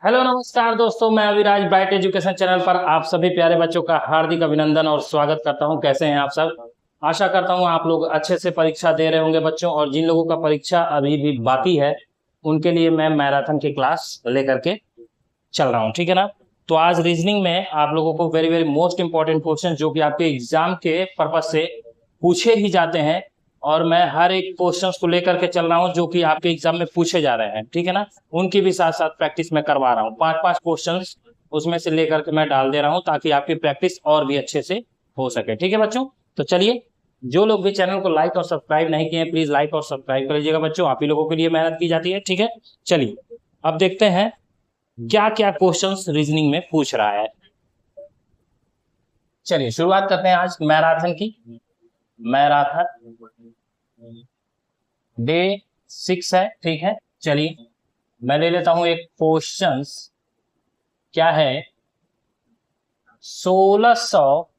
Hello नमस्कार दोस्तों, मैं अविराज ब्राइट एजुकेशन चैनल पर आप सभी प्यारे बच्चों का हार्दिक अभिनंदन और स्वागत करता हूं। कैसे हैं आप सब? आशा करता हूं आप लोग अच्छे से परीक्षा दे रहे होंगे बच्चों, और जिन लोगों का परीक्षा अभी भी बाकी है उनके लिए मैं मैराथन की क्लास लेकर के चल रहा हूं, ठीक है ना। तो आज रीजनिंग में आप लोगों को very very most important question जो कि आपके एग्जाम के पर्पज से पूछे ही जाते हैं, और मैं हर एक क्वेश्चंस को लेकर के चल रहा हूं जो कि आपके एग्जाम में पूछे जा रहे हैं, ठीक है ना। उनकी भी साथ साथ प्रैक्टिस मैं करवा रहा हूं। 5-5 क्वेश्चंस उसमें से लेकर के मैं डाल दे रहा हूं ताकि आपकी प्रैक्टिस और भी अच्छे से हो सके, ठीक है बच्चों। तो चलिए, जो लोग भी चैनल को लाइक और सब्सक्राइब नहीं किए प्लीज लाइक और सब्सक्राइब कर लीजिएगा बच्चों, आप ही लोगों के लिए मेहनत की जाती है, ठीक है। चलिए अब देखते हैं क्या क्या क्वेश्चंस रीजनिंग में पूछ रहा है। चलिए शुरुआत करते हैं आज मैराथन की। मैराथन डे 6 है, ठीक है। चलिए मैं ले लेता हूं एक क्वेश्चंस। क्या है? 1600,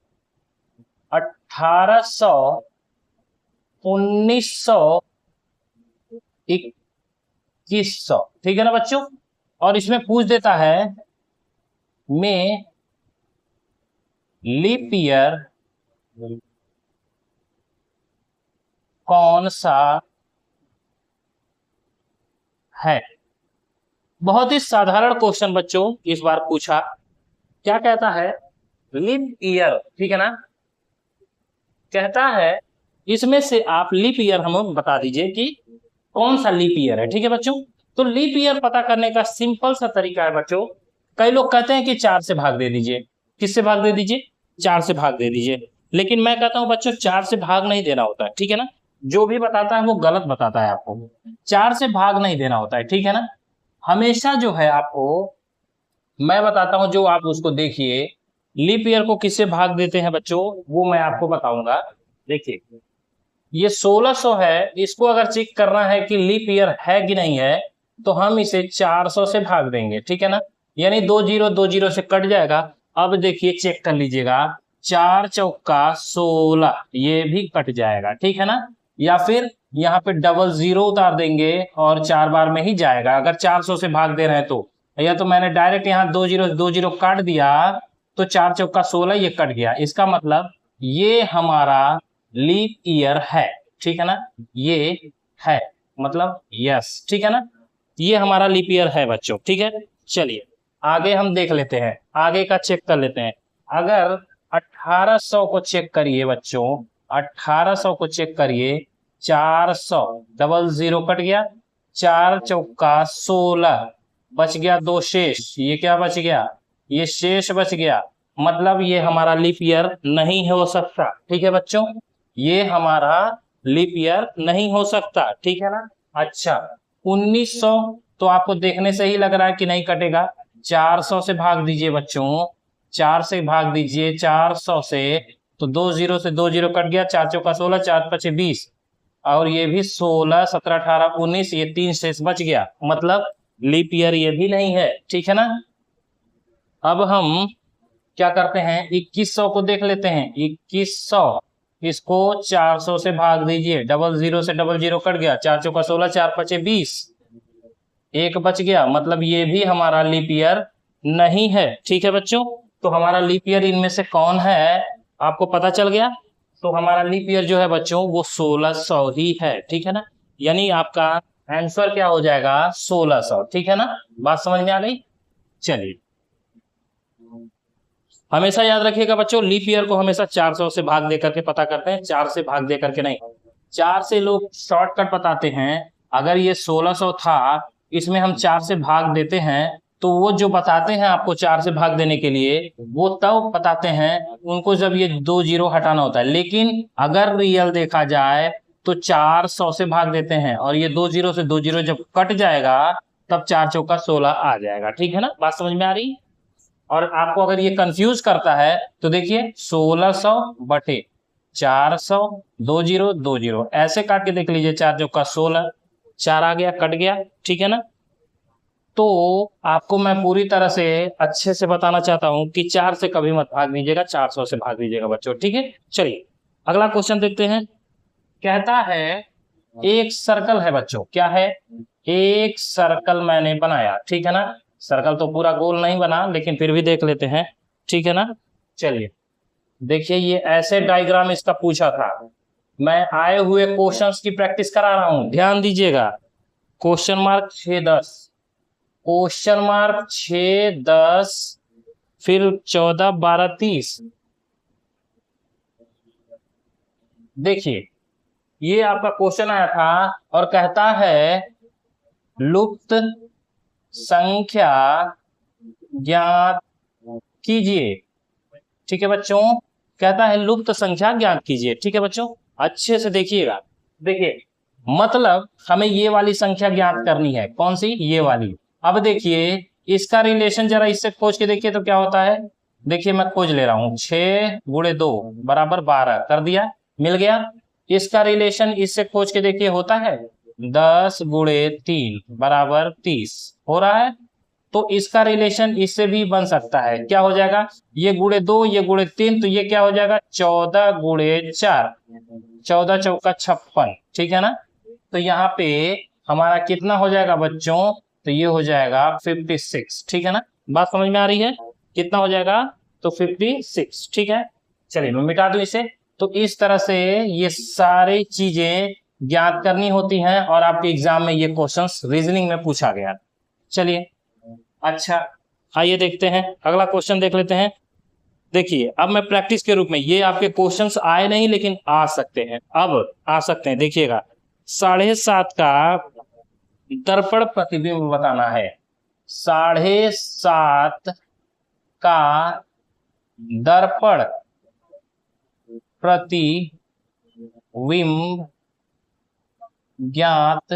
1800, 1900, 2100, ठीक है ना बच्चों। और इसमें पूछ देता है में लीप ईयर कौन सा है। बहुत ही साधारण क्वेश्चन बच्चों इस बार पूछा। क्या कहता है? लीप ईयर, ठीक है ना। कहता है इसमें से आप लीप ईयर हमें बता दीजिए कि कौन सा लीप ईयर है, ठीक है बच्चों। तो लीप ईयर पता करने का सिंपल सा तरीका है बच्चों। कई लोग कहते हैं कि 4 से भाग दे दीजिए। किससे भाग दे दीजिए? 4 से भाग दे दीजिए। लेकिन मैं कहता हूं बच्चों 4 से भाग नहीं देना होता है, ठीक है ना। जो भी बताता है वो गलत बताता है आपको। 4 से भाग नहीं देना होता है, ठीक है ना। हमेशा जो है आपको मैं बताता हूं, जो आप उसको देखिए। लीप ईयर को किससे भाग देते हैं बच्चों, वो मैं आपको बताऊंगा। देखिए ये 1600 है, इसको अगर चेक करना है कि लीप ईयर है कि नहीं है तो हम इसे 400 से भाग देंगे, ठीक है ना। यानी 2 0 से कट जाएगा। अब देखिए चेक कर लीजिएगा, 4 चौका 16 ये भी कट जाएगा, ठीक है ना। या फिर यहाँ पे डबल जीरो उतार देंगे और 4 बार में ही जाएगा अगर 400 से भाग दे रहे हैं तो। या तो मैंने डायरेक्ट यहाँ 2 0 काट दिया तो 4 चौका 16 ये कट गया। इसका मतलब ये हमारा लीप ईयर है, ठीक है ना। ये है मतलब यस, ठीक है ना। ये हमारा लीप ईयर है बच्चों, ठीक है। चलिए आगे हम देख लेते हैं, आगे का चेक कर लेते हैं। अगर 1800 को चेक करिए बच्चों, 1800 को चेक करिए। 400 डबल जीरो कट गया, 4 चौका 16 बच गया 2 शेष। ये क्या बच गया? ये शेष बच गया। मतलब ये हमारा लीप ईयर नहीं हो सकता, ठीक है बच्चों। ये हमारा लीप ईयर नहीं हो सकता, ठीक है ना। अच्छा 1900 तो आपको देखने से ही लग रहा है कि नहीं कटेगा। 400 से भाग दीजिए बच्चों, 4 से भाग दीजिए 400 से, तो 2 0 कट गया। 4 चौका 16, 4 5 20, और ये भी 16 17 18 19, ये 3 शेष बच गया। मतलब लीप ईयर ये भी नहीं है, ठीक है ना। अब हम क्या करते हैं, 2100 को देख लेते हैं। 2100 इसको 400 से भाग दीजिए, डबल जीरो से डबल जीरो कट गया। 4 चौका 16, 4 5 20, एक बच गया। मतलब ये भी हमारा लीप ईयर नहीं है, ठीक है बच्चों। तो हमारा लीप ईयर इनमें से कौन है आपको पता चल गया। तो हमारा लीप ईयर जो है बच्चों वो 1600 ही है, ठीक है ना। यानी आपका आंसर क्या हो जाएगा? 1600, ठीक है ना। बात समझ में आ गई। चलिए हमेशा याद रखिएगा बच्चों, लीप ईयर को हमेशा 400 से भाग देकर के पता करते हैं, 4 से भाग देकर के नहीं। 4 से लोग शॉर्टकट बताते हैं। अगर ये 1600 था, इसमें हम 4 से भाग देते हैं, तो वो जो बताते हैं आपको 4 से भाग देने के लिए, वो तब बताते हैं उनको जब ये 2 0 हटाना होता है। लेकिन अगर रियल देखा जाए तो 400 से भाग देते हैं, और ये 2 0 से 2 0 जब कट जाएगा तब 4 चौका 16 आ जाएगा, ठीक है ना। बात समझ में आ रही। और आपको अगर ये कंफ्यूज करता है तो देखिए 1600 बटे 400, 2 0 2 0 ऐसे काट के देख लीजिए। 4 चौका 16, 4 आ गया, कट गया, ठीक है ना। तो आपको मैं पूरी तरह से अच्छे से बताना चाहता हूं कि 4 से कभी मत भाग दीजिएगा, 400 से भाग दीजिएगा बच्चों, ठीक है। चलिए अगला क्वेश्चन देखते हैं। कहता है एक सर्कल है बच्चों, क्या है, एक सर्कल मैंने बनाया, ठीक है ना। सर्कल तो पूरा गोल नहीं बना, लेकिन फिर भी देख लेते हैं, ठीक है ना। चलिए देखिए, ये ऐसे डायग्राम इसका पूछा था। मैं आए हुए क्वेश्चंस की प्रैक्टिस करा रहा हूं, ध्यान दीजिएगा। क्वेश्चन मार्क 6-10, क्वेश्चन मार्क 6-10, फिर 14-12-30। देखिए ये आपका क्वेश्चन आया था और कहता है लुप्त संख्या ज्ञात कीजिए, ठीक है बच्चों। कहता है लुप्त संख्या ज्ञात कीजिए, ठीक है बच्चों, अच्छे से देखिएगा। देखिए मतलब हमें ये वाली संख्या ज्ञात करनी है, कौन सी, ये वाली। अब देखिए इसका रिलेशन जरा इससे खोज के देखिए तो क्या होता है। देखिए मैं खोज ले रहा हूं, 6 × 2 = 12 कर दिया, मिल गया। इसका रिलेशन इससे खोज के देखिए होता है, 10 × 3 = 30 हो रहा है। तो इसका रिलेशन इससे भी बन सकता है, क्या हो जाएगा, ये ×2 ये ×3, तो ये क्या हो जाएगा, 14 × 4, 14 चौका 56, ठीक है ना। तो यहाँ पे हमारा कितना हो जाएगा बच्चों, तो ये हो जाएगा 56, ठीक है ना। बात समझ में आ रही है, कितना हो जाएगा, तो 56, ठीक है। चलिए मैं मिटा दूं इसे। तो इस तरह से ये सारी चीजें ज्ञात करनी होती हैं और आपके एग्जाम में ये क्वेश्चंस रीजनिंग में पूछा गया। चलिए अच्छा, आइए देखते हैं अगला क्वेश्चन देख लेते हैं। देखिए अब मैं प्रैक्टिस के रूप में, ये आपके क्वेश्चंस आए नहीं लेकिन आ सकते हैं, अब आ सकते हैं। देखिएगा 7.5 का दर्पण प्रतिबिंब बताना है, 7.5 का दर्पण प्रतिबिंब ज्ञात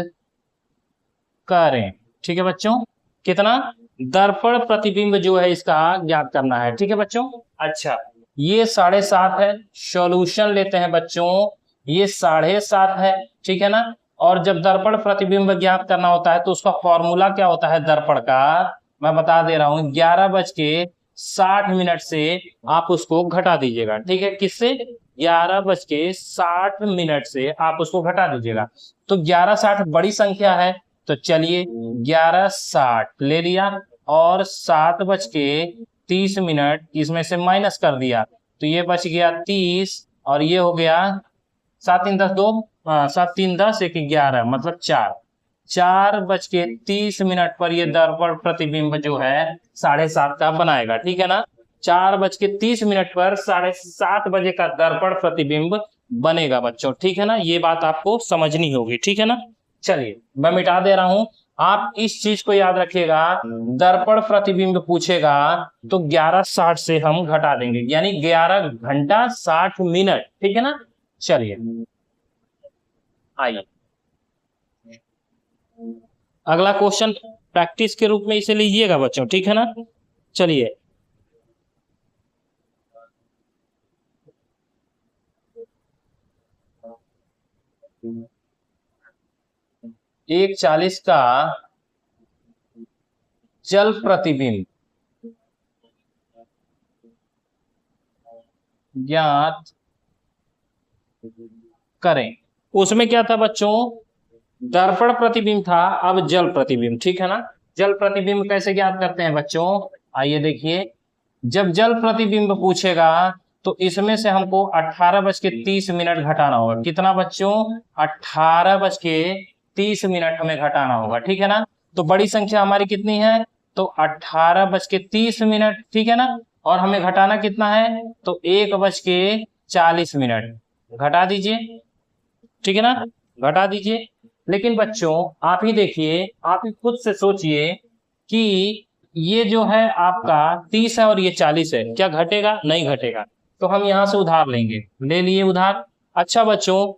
करें, ठीक है बच्चों। कितना, दर्पण प्रतिबिंब जो है इसका ज्ञात करना है, ठीक है बच्चों। अच्छा ये 7.5 है, सॉल्यूशन लेते हैं बच्चों, ये 7.5 है, ठीक है ना। और जब दर्पण प्रतिबिंब ज्ञात करना होता है तो उसका फॉर्मूला क्या होता है दर्पण का, मैं बता दे रहा हूं, 11:60 से आप उसको घटा दीजिएगा, ठीक है। किससे, 11:60 से आप उसको घटा दीजिएगा। तो 1160 बड़ी संख्या है, तो चलिए 1160 ले लिया और 7:30 इसमें से माइनस कर दिया, तो ये बच गया 30 और ये हो गया 7 3 10 2, 7 3 10 1 11 मतलब 4, 4:30 पर ये दर्पण प्रतिबिंब जो है 7.5 का बनाएगा, ठीक है ना। 4:30 पर 7:30 बजे का दर्पण प्रतिबिंब बनेगा बच्चों, ठीक है ना। ये बात आपको समझनी होगी, ठीक है ना। चलिए मैं मिटा दे रहा हूं, आप इस चीज को याद रखिएगा, दर्पण प्रतिबिंब पूछेगा तो 11:60 से हम घटा देंगे, यानी 11 घंटा 60 मिनट, ठीक है ना। चलिए आइए अगला क्वेश्चन प्रैक्टिस के रूप में इसे लीजिएगा बच्चों, ठीक है ना। चलिए 1:40 का जल प्रतिबिंब ज्ञात करें। उसमें क्या था बच्चों, दर्पण प्रतिबिंब था, अब जल प्रतिबिंब, ठीक है ना। जल प्रतिबिंब कैसे ज्ञात करते हैं बच्चों, आइए देखिए। जब जल प्रतिबिंब पूछेगा तो इसमें से हमको 18:30 घटाना होगा, कितना बच्चों, 18:30 हमें घटाना होगा, ठीक है ना। तो बड़ी संख्या हमारी कितनी है, तो 18:30, ठीक है ना। और हमें घटाना कितना है, तो 1:40 घटा दीजिए, ठीक है ना, घटा दीजिए। लेकिन बच्चों आप ही देखिए, आप ही खुद से सोचिए कि ये जो है आपका 30 है और ये 40 है, क्या घटेगा, नहीं घटेगा। तो हम यहां से उधार लेंगे, ले लिए उधार। अच्छा बच्चों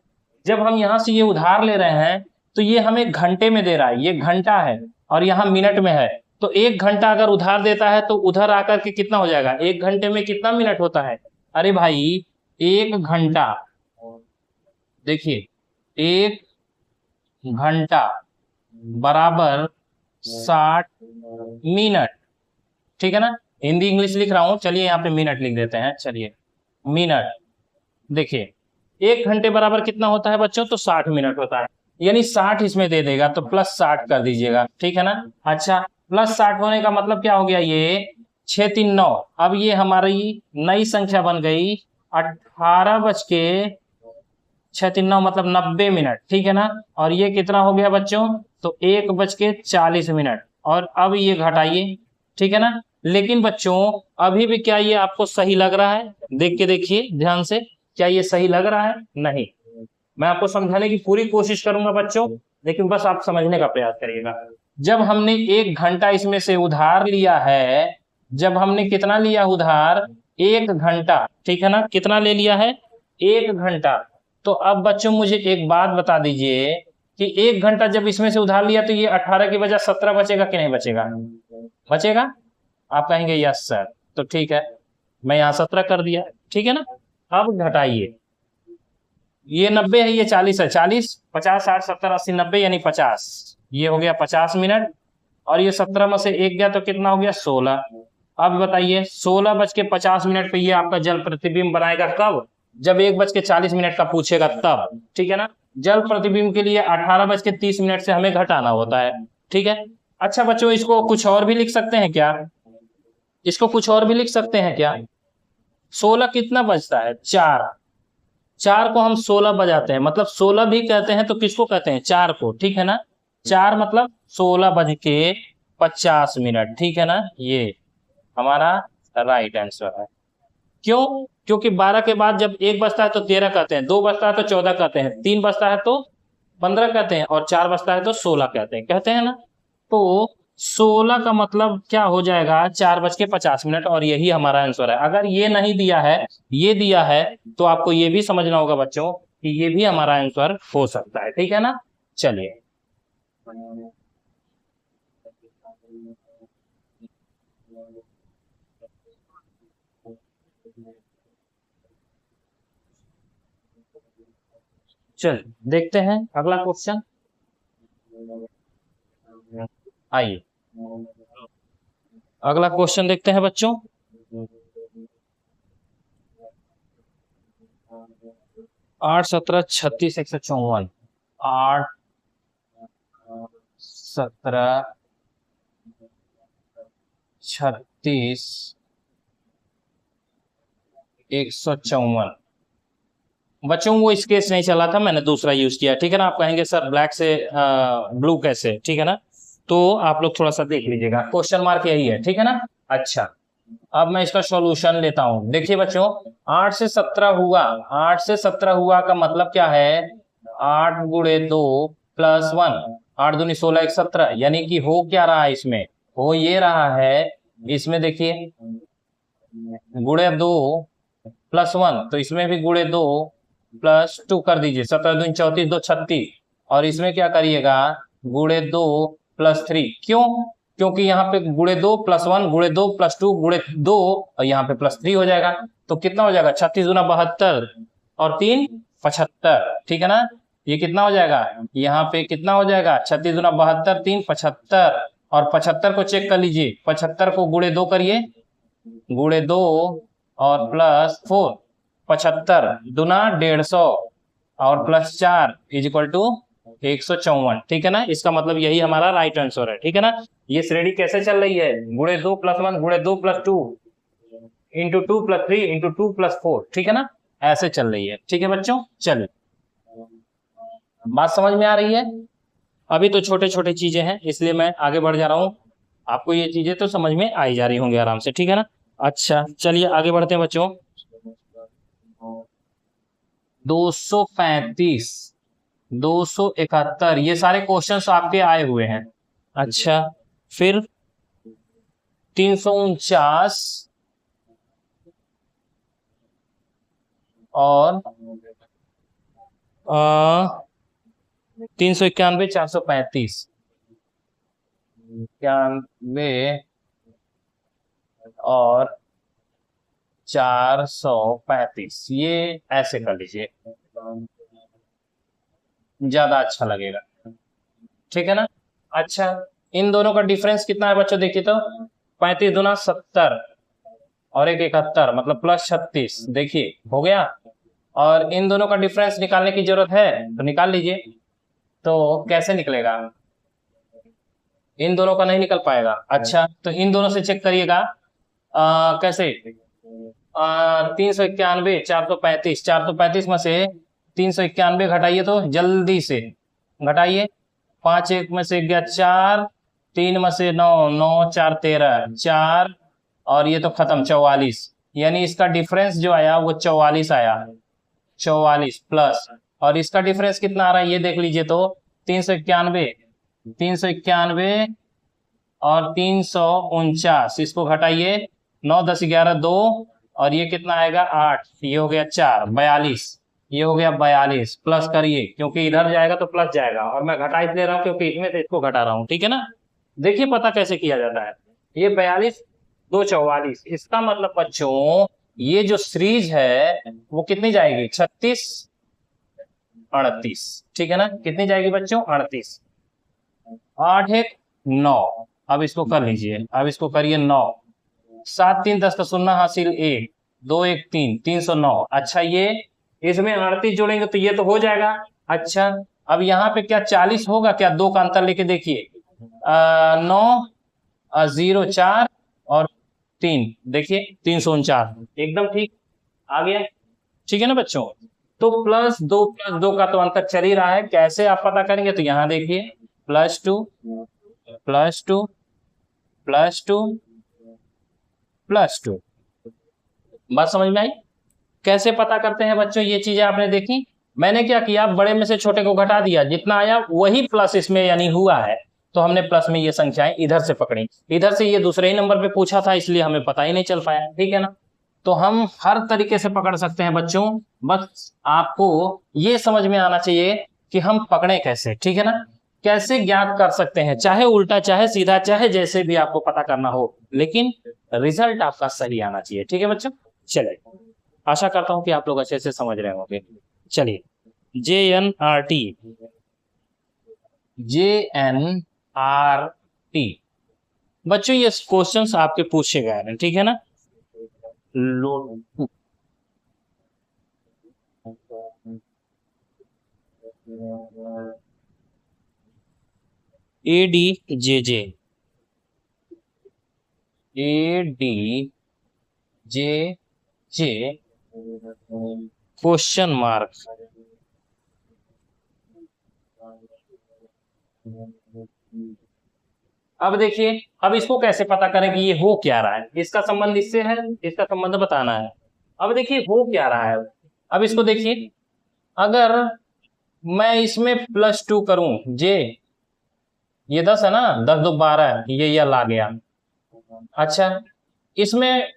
जब हम यहां से ये उधार ले रहे हैं तो ये हमें घंटे में दे रहा है, ये घंटा है और यहाँ मिनट में है। तो 1 घंटा अगर उधार देता है तो उधर आकर के कितना हो जाएगा, 1 घंटे में कितना मिनट होता है, अरे भाई 1 घंटा, देखिए 1 घंटा बराबर 60 मिनट, ठीक है ना। हिंदी इंग्लिश लिख रहा हूं, चलिए यहाँ पे मिनट लिख देते हैं, चलिए मिनट। देखिए 1 घंटे बराबर कितना होता है बच्चों, तो 60 मिनट होता है। यानी 60 इसमें दे देगा, तो +60 कर दीजिएगा, ठीक है ना। अच्छा, +60 होने का मतलब क्या हो गया, ये 6×3=9। अब ये हमारी नई संख्या बन गई 18:06 मतलब 90 मिनट, ठीक है ना। और ये कितना हो गया बच्चों, तो 1:40 और अब ये घटाइए, ठीक है ना। लेकिन बच्चों अभी भी क्या ये आपको सही लग रहा है, देख के देखिए ध्यान से, क्या ये सही लग रहा है, नहीं। मैं आपको समझाने की पूरी कोशिश करूंगा बच्चों, लेकिन बस आप समझने का प्रयास करिएगा। जब हमने 1 घंटा इसमें से उधार लिया है, जब हमने कितना लिया उधार, 1 घंटा, ठीक है ना, कितना ले लिया है, 1 घंटा। तो अब बच्चों मुझे एक बात बता दीजिए कि 1 घंटा जब इसमें से उधार लिया, तो ये 18 की बजाय 17 बचेगा कि नहीं बचेगा, बचेगा। आप कहेंगे यस सर, तो ठीक है, मैं यहाँ 17 कर दिया, ठीक है ना। अब घटाइए, ये 90 है, ये 40 है, 40 50 60 70 80 90 यानी 50, ये हो गया 50 मिनट। और ये 17 में से 1 गया तो कितना हो गया, 16। अब बताइए 16:50 पे ये आपका जल प्रतिबिंब बनाएगा कब, जब 1:40 का पूछेगा तब, ठीक है ना। जल प्रतिबिंब के लिए 18:30 से हमें घटाना होता है, ठीक है। अच्छा बच्चों, इसको कुछ और भी लिख सकते हैं क्या, इसको कुछ और भी लिख सकते हैं क्या। 16 कितना बचता है, 4, 4 को हम 16 बजाते हैं, मतलब 16 भी कहते हैं, तो किसको कहते हैं, 4 को, ठीक है ना। 4 मतलब 16:50, ठीक है ना, ये हमारा राइट आंसर है। क्यों, क्योंकि 12 के बाद जब 1 बचता है तो 13 कहते हैं, 2 बचता है तो 14 कहते हैं, 3 बचता है तो 15 कहते हैं, और 4 बचता है तो 16 कहते हैं ना। तो 16 का मतलब क्या हो जाएगा, 4:50, और यही हमारा आंसर है। अगर ये नहीं दिया है, ये दिया है, तो आपको ये भी समझना होगा बच्चों कि ये भी हमारा आंसर हो सकता है, ठीक है ना। चलिए, चल देखते हैं अगला क्वेश्चन, आइए अगला क्वेश्चन देखते हैं बच्चों। 8 17 36 154, 8 17 36 154। बच्चों वो स्केच नहीं चला था, मैंने दूसरा यूज किया, ठीक है ना। आप कहेंगे सर ब्लैक से ब्लू कैसे, ठीक है ना। तो आप लोग थोड़ा सा देख लीजिएगा, क्वेश्चन मार्क यही है, ठीक है ना। अच्छा, अब मैं इसका सॉल्यूशन लेता हूं। देखिए बच्चों, 8 से 17 हुआ, 8 से 17 हुआ का मतलब क्या है, 8×2 + 1, 8 दूनी 16 1 17, यानी कि हो क्या रहा है इसमें, हो ये रहा है, इसमें देखिए ×2 + 1, तो इसमें भी ×2 + 2 कर दीजिए, 17 दूनी 34 2 36, और इसमें क्या करिएगा, ×2 + 3। क्यों, क्योंकि यहाँ पे ×2 + 1 ×2 + 2 और यहाँ पे +3 हो जाएगा, तो कितना हो जाएगा, 36 दूना 72 और 3 75, ठीक है ना। ये कितना हो जाएगा, यहाँ पे कितना हो जाएगा, 36 दूना 72 3 75, और 75 को चेक कर लीजिए, 75 को ×2 करिए, ×2 और +4, 75 दूना 150 और +4 = 154, ठीक है ना। इसका मतलब यही हमारा राइट आंसर है, ठीक है ना। ये श्रेणी कैसे चल रही है, ×2 + 1 ×2 + 2 × 2 + 3 × 2 + 4, ठीक है ना, ऐसे चल रही है, ठीक है बच्चों। चलिए, बात समझ में आ रही है। अभी तो छोटे छोटे चीजें हैं, इसलिए मैं आगे बढ़ जा रहा हूँ, आपको ये चीजें तो समझ में आई जा रही होंगी आराम से, ठीक है ना। अच्छा चलिए आगे बढ़ते हैं बच्चों। 235 271, ये सारे क्वेश्चंस आपके आए हुए हैं। अच्छा, फिर 349 और 391 435, 91 और 435, ये ऐसे कर लीजिए, ज्यादा अच्छा लगेगा, ठीक है ना। अच्छा, इन दोनों का डिफरेंस कितना है बच्चों, देखिए तो 35 दूना 70 और 1 71 मतलब +36, देखिए हो गया। और इन दोनों का डिफरेंस निकालने की जरूरत है तो निकाल लीजिए, तो कैसे निकलेगा? इन दोनों का नहीं निकल पाएगा। अच्छा, तो इन दोनों से चेक करिएगा। कैसे? 391, 435, 435 में से 391 घटाइए तो जल्दी से घटाइए। 5 एक में से गया 4, 3 में से 9, 9 4 13, 4 और ये तो खत्म 44। यानी इसका डिफरेंस जो आया वो 44 आया। 44 प्लस, और इसका डिफरेंस कितना आ रहा है ये देख लीजिए। तो 391, 391 और 349, इसको घटाइए। 9 10 11 2, और ये कितना आएगा 8, ये हो गया 4 42, ये हो गया 42। प्लस करिए क्योंकि इधर जाएगा तो प्लस जाएगा, और मैं घटा इसलिए रहा हूँ क्योंकि इसमें से इसको घटा रहा हूँ। ठीक है ना? देखिए पता कैसे किया जाता है। ये 42 2 44, इसका मतलब बच्चों ये जो सीरीज है वो कितनी जाएगी? 36 38। ठीक है ना? कितनी जाएगी बच्चों? 38। 8 1 9। अब इसको कर लीजिए, अब इसको करिए 9। 7 3 10 का शून्य हासिल 1, 2 1 3, 309। अच्छा, ये इसमें 38 जोड़ेंगे तो ये तो हो जाएगा। अच्छा, अब यहाँ पे क्या 40 होगा क्या? 2 का अंतर लेके देखिए। 9 0 4 और 3, देखिए 349, एकदम ठीक आ गया। ठीक है ना बच्चों? तो प्लस दो का तो अंतर चल ही रहा है। कैसे आप पता करेंगे? तो यहाँ देखिए +2 +2 +2 +2। बात समझ में आई? कैसे पता करते हैं बच्चों? ये चीजें आपने देखी। मैंने क्या किया, बड़े में से छोटे को घटा दिया, जितना आया वही प्लस इसमें यानी हुआ है। तो हमने प्लस में ये संख्याएं इधर से पकड़ी, इधर से ये दूसरे ही नंबर पे पूछा था इसलिए हमें पता ही नहीं चल पाया। ठीक है ना? तो हम हर तरीके से पकड़ सकते हैं बच्चों, बस आपको ये समझ में आना चाहिए कि हम पकड़े कैसे। ठीक है ना? कैसे ज्ञात कर सकते हैं, चाहे उल्टा चाहे सीधा चाहे जैसे भी आपको पता करना हो, लेकिन रिजल्ट आपका सही आना चाहिए। ठीक है बच्चों? चलिए, आशा करता हूं कि आप लोग अच्छे से समझ रहे होंगे। चलिए, JNRT, JNRT बच्चों ये क्वेश्चंस आपके पूछे गए हैं। ठीक है ना? ADJJ, ADJJ question mark. अब देखिए, अब इसको कैसे पता करें कि ये हो क्या रहा है? इसका संबंध इससे है, इसका संबंध बताना है। अब देखिए हो क्या रहा है। अब इसको देखिए, अगर मैं इसमें +2 करूं, जे ये 10 है ना, 10 2 12, ये यल आ गया। अच्छा, इसमें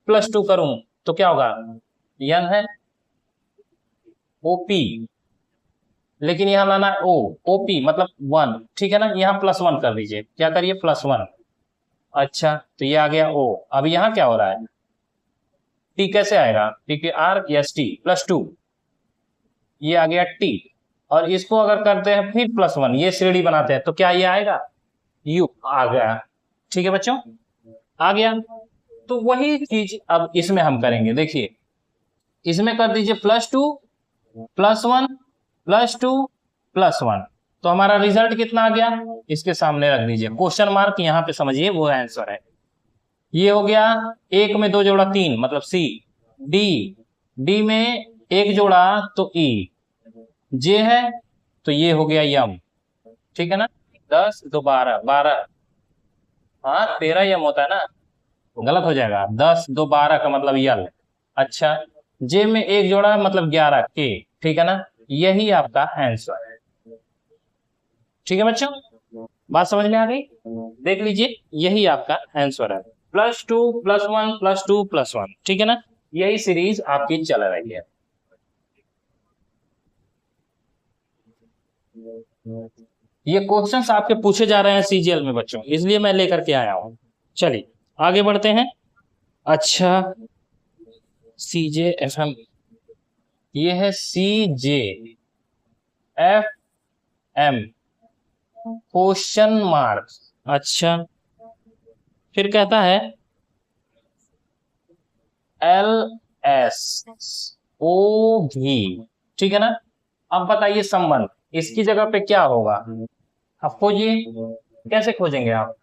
+2 करूं तो क्या होगा? यन है OP, लेकिन यहां लाना है OP मतलब 1। ठीक है ना? यहाँ +1 कर दीजिए। क्या करिए? +1। अच्छा, तो ये आ गया O। अब यहाँ क्या हो रहा है? T कैसे आएगा? TKR +2, ये आ गया T। और इसको अगर करते हैं फिर +1, ये श्रेणी बनाते हैं तो क्या ये आएगा? U आ गया। ठीक है बच्चों? आ गया। तो वही चीज अब इसमें हम करेंगे। देखिए, इसमें कर दीजिए +2 +1 +2 +1, तो हमारा रिजल्ट कितना आ गया? इसके सामने रख दीजिए क्वेश्चन मार्क, यहाँ पे समझिए वो आंसर है। ये हो गया, 1 में 2 जोड़ा 3 मतलब C, D में 1 जोड़ा तो E, J है तो ये हो गया यम। ठीक है ना? 10 2 12 12, हाँ 13 यम होता है ना, गलत हो जाएगा। 10 2 12 का मतलब यल। अच्छा, जे में 1 जोड़ा मतलब 11 के। ठीक है ना? यही आपका आंसर है। ठीक है बच्चों? बात समझ में आ गई? देख लीजिए, यही आपका आंसर है। +2 +1 +2 +1। ठीक है ना? यही सीरीज आपकी चल रही है। ये क्वेश्चंस आपके पूछे जा रहे हैं CGL में बच्चों, इसलिए मैं लेकर के आया हूं। चलिए आगे बढ़ते हैं। अच्छा, CJFM, ये है CJFM क्वेश्चन मार्क। अच्छा, फिर कहता है LSOV। ठीक है ना? अब बताइए संबंध, इसकी जगह पे क्या होगा, अब खोजिए। कैसे खोजेंगे आप,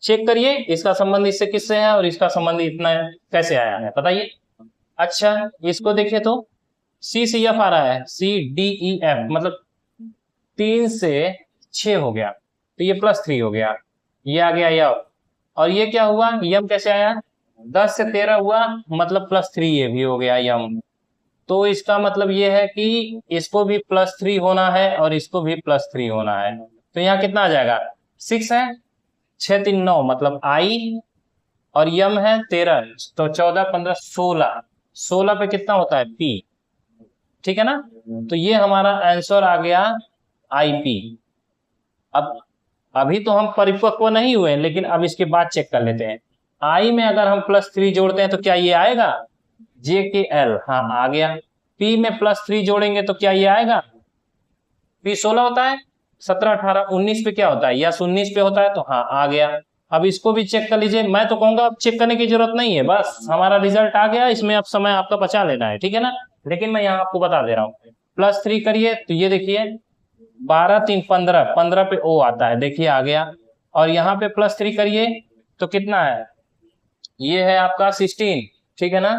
चेक करिए इसका संबंध इससे किससे है और इसका संबंध इतना कैसे आया है, बताइए। अच्छा इसको देखिए तो सी सी एफ आ रहा है, सी डी ई एफ मतलब 3 से 6 हो गया, तो ये +3 हो गया, ये आ गया यम। और ये क्या हुआ, यम कैसे आया, 10 से 13 हुआ मतलब +3 ये भी हो गया यम। तो इसका मतलब ये है कि इसको भी +3 होना है और इसको भी +3 होना है। तो यहाँ कितना आ जाएगा, 6 है, 6 3 9 मतलब आई, और यम है 13, तो 14 15 16, 16 पे कितना होता है पी, ठीक है ना। तो ये हमारा आंसर आ गया आईपी। अब अभी तो हम परिपक्व नहीं हुए, लेकिन अब इसके बाद चेक कर लेते हैं। आई में अगर हम +3 जोड़ते हैं तो क्या ये आएगा, जे के एल, हाँ आ गया। पी में +3 जोड़ेंगे तो क्या ये आएगा, पी 16 होता है, 17 18 19 पे क्या होता है, यस 19 पे होता है, तो हाँ आ गया। अब इसको भी चेक कर लीजिए, मैं तो कहूंगा अब चेक करने की जरूरत नहीं है, बस हमारा रिजल्ट आ गया, इसमें अब समय आपका बचा लेना है, ठीक है ना। लेकिन मैं यहाँ आपको बता दे रहा हूँ, +3 करिए तो ये देखिए 12 3 15, 15 पे ओ आता है, देखिए आ गया। और यहाँ पे +3 करिए तो कितना है, ये है आपका 16, ठीक है ना।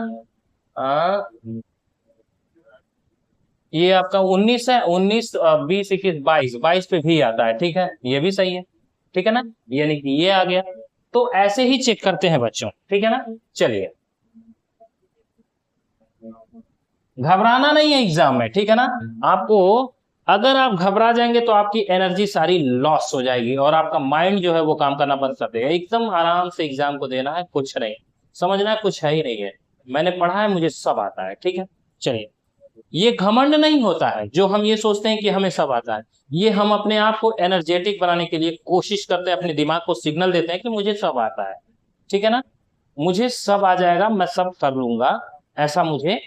ये आपका 19 है, 19 20 21 22, 22 पे भी आता है, ठीक है, ये भी सही है, ठीक है ना, यानी कि ये आ गया। तो ऐसे ही चेक करते हैं बच्चों, ठीक है ना। चलिए, घबराना नहीं है एग्जाम में, ठीक है ना। आपको अगर आप घबरा जाएंगे तो आपकी एनर्जी सारी लॉस हो जाएगी और आपका माइंड जो है वो काम करना बंद कर देगा। एकदम आराम से एग्जाम को देना है, कुछ नहीं समझना है, कुछ है ही नहीं है, मैंने पढ़ा है, मुझे सब आता है, ठीक है। चलिए, ये घमंड नहीं होता है जो हम ये सोचते हैं कि हमें सब आता है, ये हम अपने आप को एनर्जेटिक बनाने के लिए कोशिश करते हैं, अपने दिमाग को सिग्नल देते हैं कि मुझे सब आता है, ठीक है ना, मुझे सब आ जाएगा, मैं सब कर लूंगा, ऐसा मुझे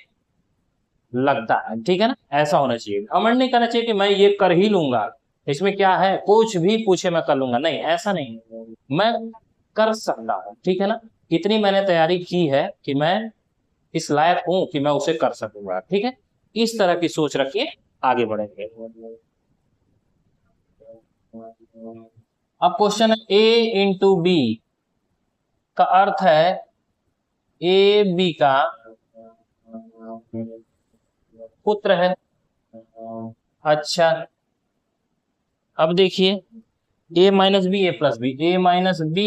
लगता है, ठीक है ना। ऐसा होना चाहिए, घमंड नहीं करना चाहिए कि मैं ये कर ही लूंगा, इसमें क्या है, कुछ भी पूछे मैं कर लूंगा, नहीं ऐसा नहीं, मैं कर सकता हूँ, ठीक है ना। इतनी मैंने तैयारी की है कि मैं इस लायक हूं कि मैं उसे कर सकूंगा, ठीक है। इस तरह की सोच रखिए, आगे बढ़ेंगे। अब क्वेश्चन है A × B का अर्थ है ए बी का पुत्र है। अच्छा अब देखिए A - B A + B, A - B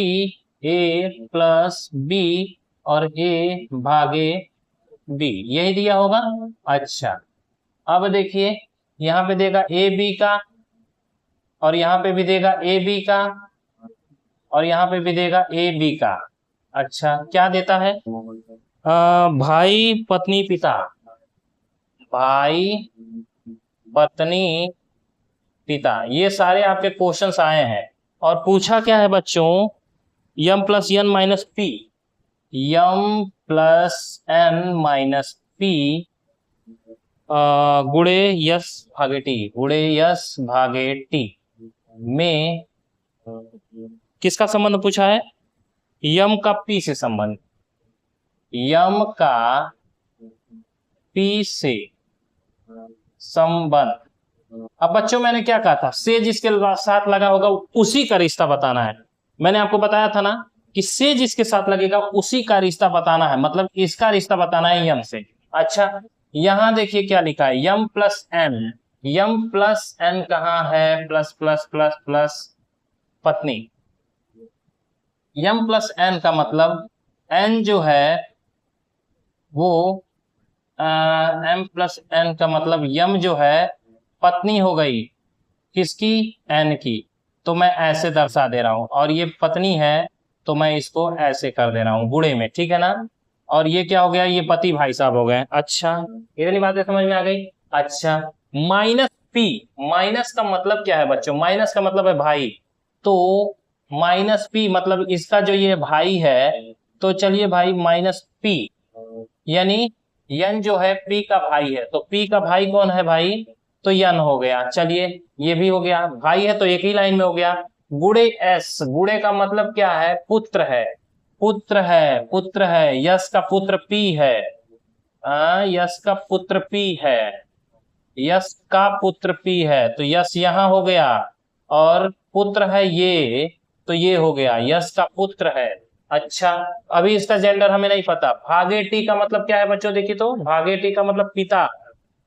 A + B और A भागे B, यही दिया होगा। अच्छा अब देखिए यहाँ पे देगा ए बी का, और यहाँ पे भी देगा ए बी का, और यहाँ पे भी देगा ए बी का। अच्छा क्या देता है, भाई पत्नी पिता, भाई पत्नी पिता, ये सारे आपके क्वेश्चंस आए हैं। और पूछा क्या है बच्चों, यम + n - p, यम + n - p गुणे यस भागे टी, गुणे यस भागे टी में किसका संबंध पूछा है, यम का पी से संबंध, यम का पी से संबंध। अब बच्चों मैंने क्या कहा था, से जिसके साथ लगा होगा उसी का रिश्ता बताना है। मैंने आपको बताया था ना कि से जिसके साथ लगेगा उसी का रिश्ता बताना है, मतलब इसका रिश्ता बताना है यम से। अच्छा यहां देखिए क्या लिखा है, यम + n, यम + n कहाँ है, प्लस प्लस प्लस प्लस पत्नी, यम + n का मतलब n जो है वो m + n का मतलब यम जो है पत्नी हो गई किसकी, n की, तो मैं ऐसे दर्शा दे रहा हूं, और ये पत्नी है तो मैं इसको ऐसे कर दे रहा हूं गुणे में, ठीक है ना। और ये क्या हो गया, ये पति भाई साहब हो गए। अच्छा इतनी बातें समझ में आ गई। अच्छा -p, माइनस का मतलब क्या है बच्चों, माइनस का मतलब है भाई, तो -p मतलब इसका जो ये भाई है, तो चलिए भाई -p, यानी यन जो है पी का भाई है, तो पी का भाई कौन है भाई, तो यन हो गया। चलिए ये भी हो गया, भाई है तो एक ही लाइन में हो गया। गुणे एस, गुणे का मतलब क्या है, पुत्र है, पुत्र है, पुत्र है, यश का पुत्र पी है, यश का पुत्र पी है, यश का पुत्र पी है, तो यश यहाँ हो गया, और पुत्र है ये, तो ये हो गया यश का पुत्र है। अच्छा, अभी इसका जेंडर हमें नहीं पता। भागे टी का मतलब क्या है बच्चों, देखिए तो भागे टी का मतलब पिता।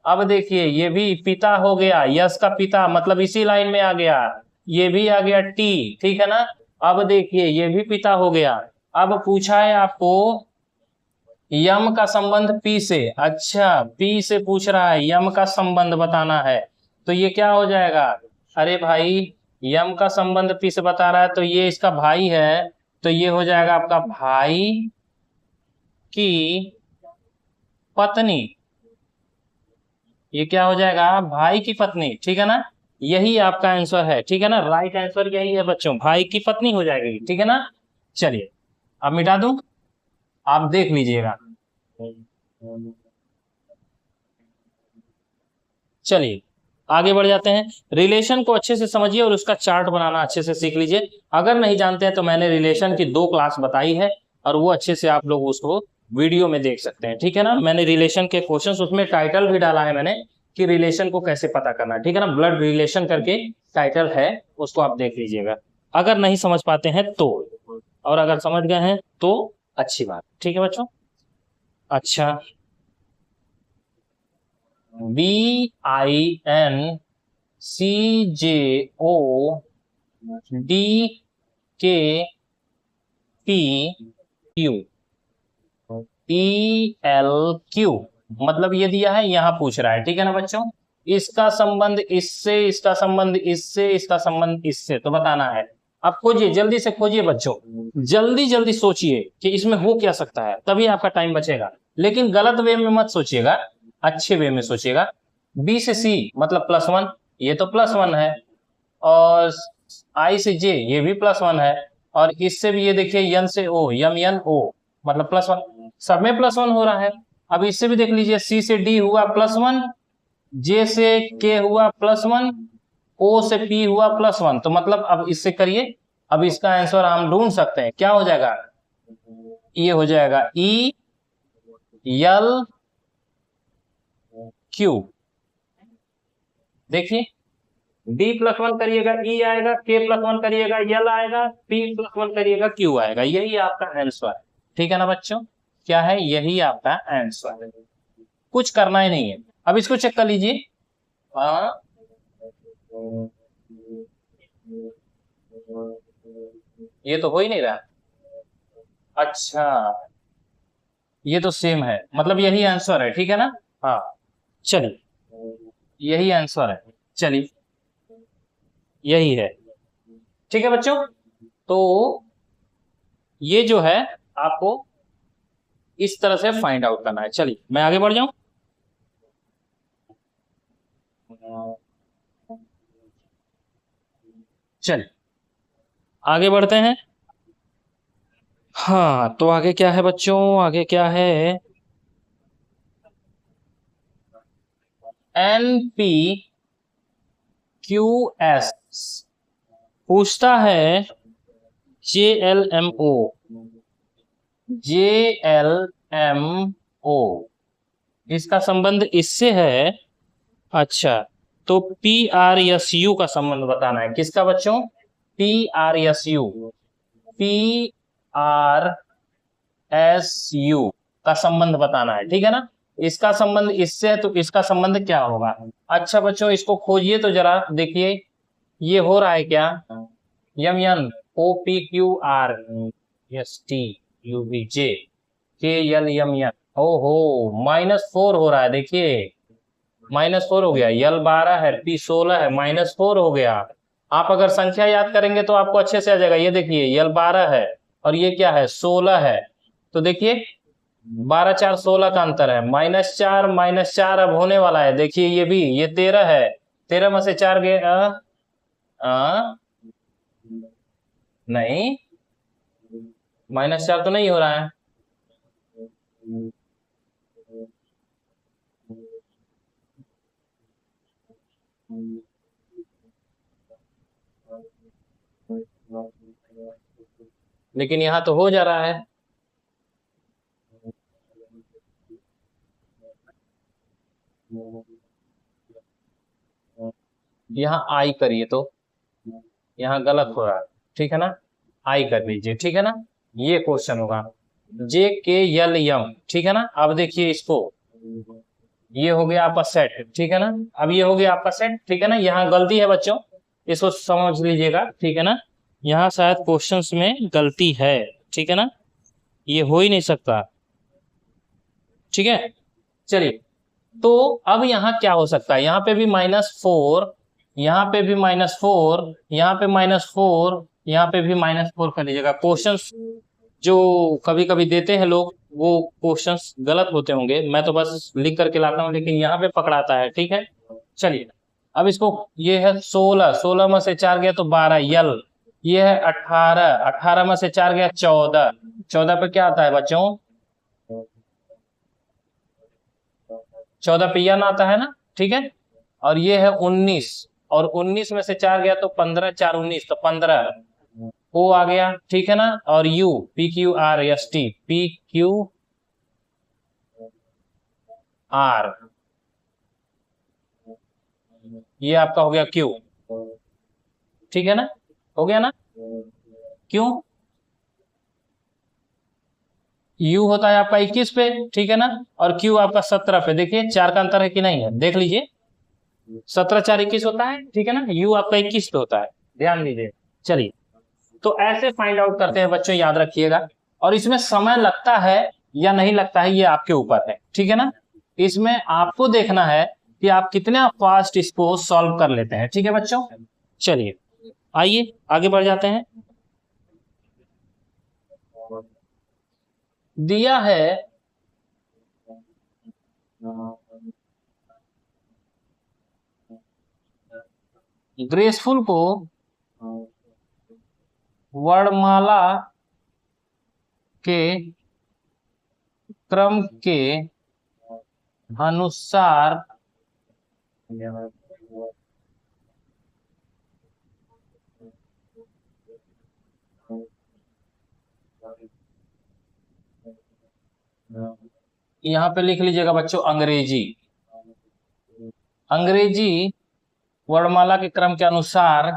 अब देखिए ये भी पिता हो गया, यश का पिता मतलब इसी लाइन में आ गया, ये भी आ गया टी, ठीक है ना। अब देखिए ये भी पिता हो गया। अब पूछा है आपको यम का संबंध पी से, अच्छा पी से पूछ रहा है, यम का संबंध बताना है, तो ये क्या हो जाएगा, अरे भाई यम का संबंध पी से बता रहा है, तो ये इसका भाई है, तो ये हो जाएगा आपका भाई की पत्नी, ये क्या हो जाएगा, भाई की पत्नी, ठीक है ना। यही आपका आंसर है, ठीक है ना, राइट आंसर यही है बच्चों, भाई की पत्नी हो जाएगी, ठीक है ना। चलिए अब मिटा दूं, आप देख लीजिएगा। चलिए आगे बढ़ जाते हैं। रिलेशन को अच्छे से समझिए और उसका चार्ट बनाना अच्छे से सीख लीजिए। अगर नहीं जानते हैं तो मैंने रिलेशन की 2 क्लास बताई है, और वो अच्छे से आप लोग उसको वीडियो में देख सकते हैं, ठीक है ना। मैंने रिलेशन के क्वेश्चंस, उसमें टाइटल भी डाला है मैंने कि रिलेशन को कैसे पता करना है, ठीक है ना, ब्लड रिलेशन करके टाइटल है, उसको आप देख लीजिएगा अगर नहीं समझ पाते हैं तो, और अगर समझ गए हैं तो अच्छी बात, ठीक है बच्चों। अच्छा, VINCJODKPQ, ELQ, मतलब ये दिया है, यहां पूछ रहा है, ठीक है ना बच्चों। इसका संबंध इससे, इसका संबंध इससे, इसका संबंध इससे, तो बताना है। अब खोजिए, जल्दी से खोजिए बच्चों, जल्दी जल्दी सोचिए कि इसमें हो क्या सकता है, तभी आपका टाइम बचेगा। लेकिन गलत वे में मत सोचिएगा, अच्छे वे में सोचिएगा। बी से सी मतलब +1, ये तो +1 है, और आई से जे ये भी +1 है, और इससे भी ये देखिए यन से ओ, यम यन ओ मतलब +1, सब में +1 हो रहा है। अब इससे भी देख लीजिए, सी से डी हुआ +1, जे से के हुआ +1, ओ से पी हुआ +1, तो मतलब अब इससे करिए। अब इसका आंसर हम ढूंढ सकते हैं, क्या हो जाएगा, ये हो जाएगा ELQ। देखिए D+1 करिएगा E आएगा, K+1 करिएगा L आएगा, P+1 करिएगा Q आएगा, यही आपका आंसर है, ठीक है ना बच्चों। क्या है, यही आपका आंसर है, कुछ करना ही नहीं है। अब इसको चेक कर लीजिए, हाँ, ये तो हो ही नहीं रहा। अच्छा, ये तो सेम है, मतलब यही आंसर है, ठीक है ना। हाँ, चलिए यही आंसर है, चलिए यही है, ठीक है बच्चों। तो ये जो है आपको इस तरह से फाइंड आउट करना है। चलिए मैं आगे बढ़ जाऊं, चलिए आगे बढ़ते हैं। हाँ, तो आगे क्या है बच्चों, आगे क्या है, NPQS पूछता है, JLMO, JLMO इसका संबंध इससे है। अच्छा, तो PRSU का संबंध बताना है, किसका बच्चों, PRSU, PRSU का संबंध बताना है, ठीक है ना। इसका संबंध इससे है, तो इसका संबंध क्या होगा। अच्छा बच्चों, इसको खोजिए तो जरा देखिए, ये हो रहा है क्या, MNOPQR STUVJ KLMN, ओहो -4 हो रहा है, देखिए -4 हो गया, L12 है, P16 है, -4 हो गया। आप अगर संख्या याद करेंगे तो आपको अच्छे से आ जाएगा, ये देखिए L12 है, और ये क्या है 16 है, तो देखिए 12 4 16 का अंतर है, -4 अब होने वाला है, देखिए ये भी, ये 13 है, 13 में से 4 गए, नहीं, -4 तो नहीं हो रहा है, लेकिन यहाँ तो हो जा रहा है। यहाँ आई करिए, तो यहाँ गलत हो रहा है, ठीक है ना, आई कर लीजिए, ठीक है ना, ये क्वेश्चन होगा। JKLM, ठीक है ना। अब देखिए इसको, ये हो गया आपका सेट, ठीक है ना। अब ये हो गया आपका सेट, ठीक है ना। यहाँ गलती है बच्चों, इसको समझ लीजिएगा, ठीक है ना। यहाँ शायद क्वेश्चंस में गलती है, ठीक है ना, ये हो ही नहीं सकता, ठीक है। चलिए, तो अब यहाँ क्या हो सकता है, यहाँ पे भी -4, यहाँ पे भी -4, यहाँ पे -4, यहाँ पे भी -4 कर लीजिएगा। क्वेश्चंस जो कभी कभी देते हैं लोग, वो क्वेश्चंस गलत होते होंगे, मैं तो बस लिख करके लाता हूँ, लेकिन यहाँ पे पकड़ाता है, ठीक है। चलिए, अब इसको, ये है 16, 16 में से 4 गया तो 12, यल। ये है 18, 18 में से 4 गया 14, 14 पे क्या आता है बच्चों, 14 पे यन आता है ना, ठीक है। और ये है 19, और 19 में से 4 गया तो 15, 4 19, तो 15 ओ आ गया, ठीक है ना। और यू, PQRST, PQR, ये आपका हो गया क्यू, ठीक है ना, हो गया ना। क्यों, यू होता है आपका 21 पे, ठीक है ना, और क्यू आपका 17 पे। देखिए 4 का अंतर है कि नहीं है, देख लीजिए, 17 4 21 होता है, ठीक है ना, यू आपका 21 पे होता है, ध्यान दीजिए। चलिए, तो ऐसे फाइंड आउट करते हैं बच्चों, याद रखिएगा। और इसमें समय लगता है या नहीं लगता है, ये आपके ऊपर है, ठीक है ना। इसमें आपको देखना है कि आप कितना फास्ट इसको सॉल्व कर लेते हैं, ठीक है बच्चों। चलिए, आइए आगे बढ़ जाते हैं। दिया है ग्रेसफुल को वर्णमाला के क्रम के अनुसार यहाँ पे लिख लीजिएगा बच्चों, अंग्रेजी, अंग्रेजी वर्णमाला के क्रम के अनुसार,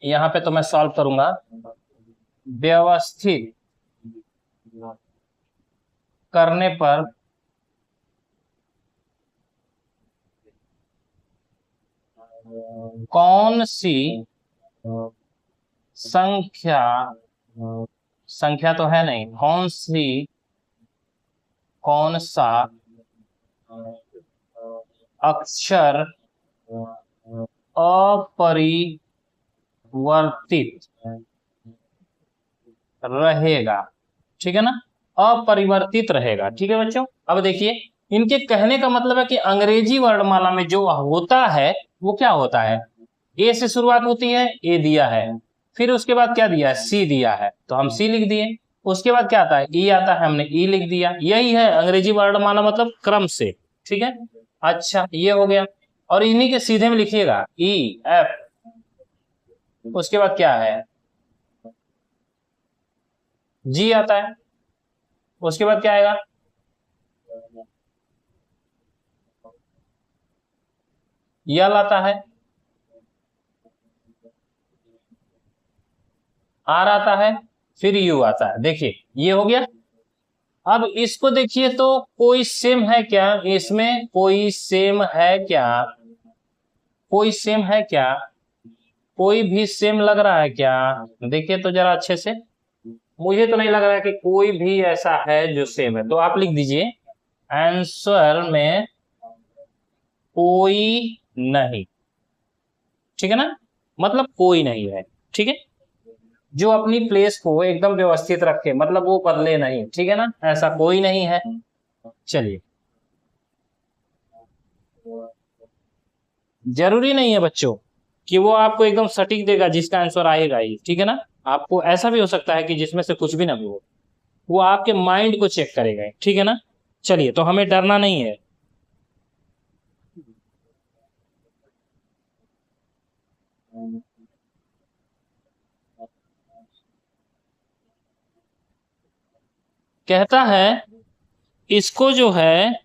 यहाँ पे तो मैं सॉल्व करूंगा, व्यवस्थित करने पर कौन सी संख्या, संख्या तो है नहीं, कौन सा अक्षर अपरिवर्तित रहेगा, ठीक है ना, अपरिवर्तित रहेगा, ठीक है बच्चों। अब देखिए, इनके कहने का मतलब है कि अंग्रेजी वर्णमाला में जो होता है वो क्या होता है, ए से शुरुआत होती है, ए दिया है, फिर उसके बाद क्या दिया है, सी दिया है, तो हम सी लिख दिए। उसके बाद क्या आता है, ई आता है, हमने ई लिख दिया। यही है अंग्रेजी वर्णमाला, मतलब क्रम से, ठीक है। अच्छा, ये हो गया। और इन्हीं के सीधे में लिखिएगा, EF, उसके बाद क्या है, जी आता है, उसके बाद क्या आएगा, यल आता है, आर आता है, फिर यू आता है। देखिए, ये हो गया। अब इसको देखिए, तो कोई सेम है क्या, इसमें कोई सेम है क्या, कोई सेम है क्या, कोई भी सेम लग रहा है क्या, देखिए तो जरा अच्छे से, मुझे तो नहीं लग रहा है कि कोई भी ऐसा है जो सेम है, तो आप लिख दीजिए, आंसर में कोई नहीं, ठीक है ना, मतलब कोई नहीं है, ठीक है, जो अपनी प्लेस को एकदम व्यवस्थित रखे, मतलब वो बदले नहीं, ठीक है ना, ऐसा कोई नहीं है। चलिए, जरूरी नहीं है बच्चों कि वो आपको एकदम सटीक देगा जिसका आंसर आएगा ही, ठीक है ना। आपको ऐसा भी हो सकता है कि जिसमें से कुछ भी ना भी हो, वो आपके माइंड को चेक करेगा, ठीक है ना। चलिए, तो हमें डरना नहीं है। कहता है, इसको जो है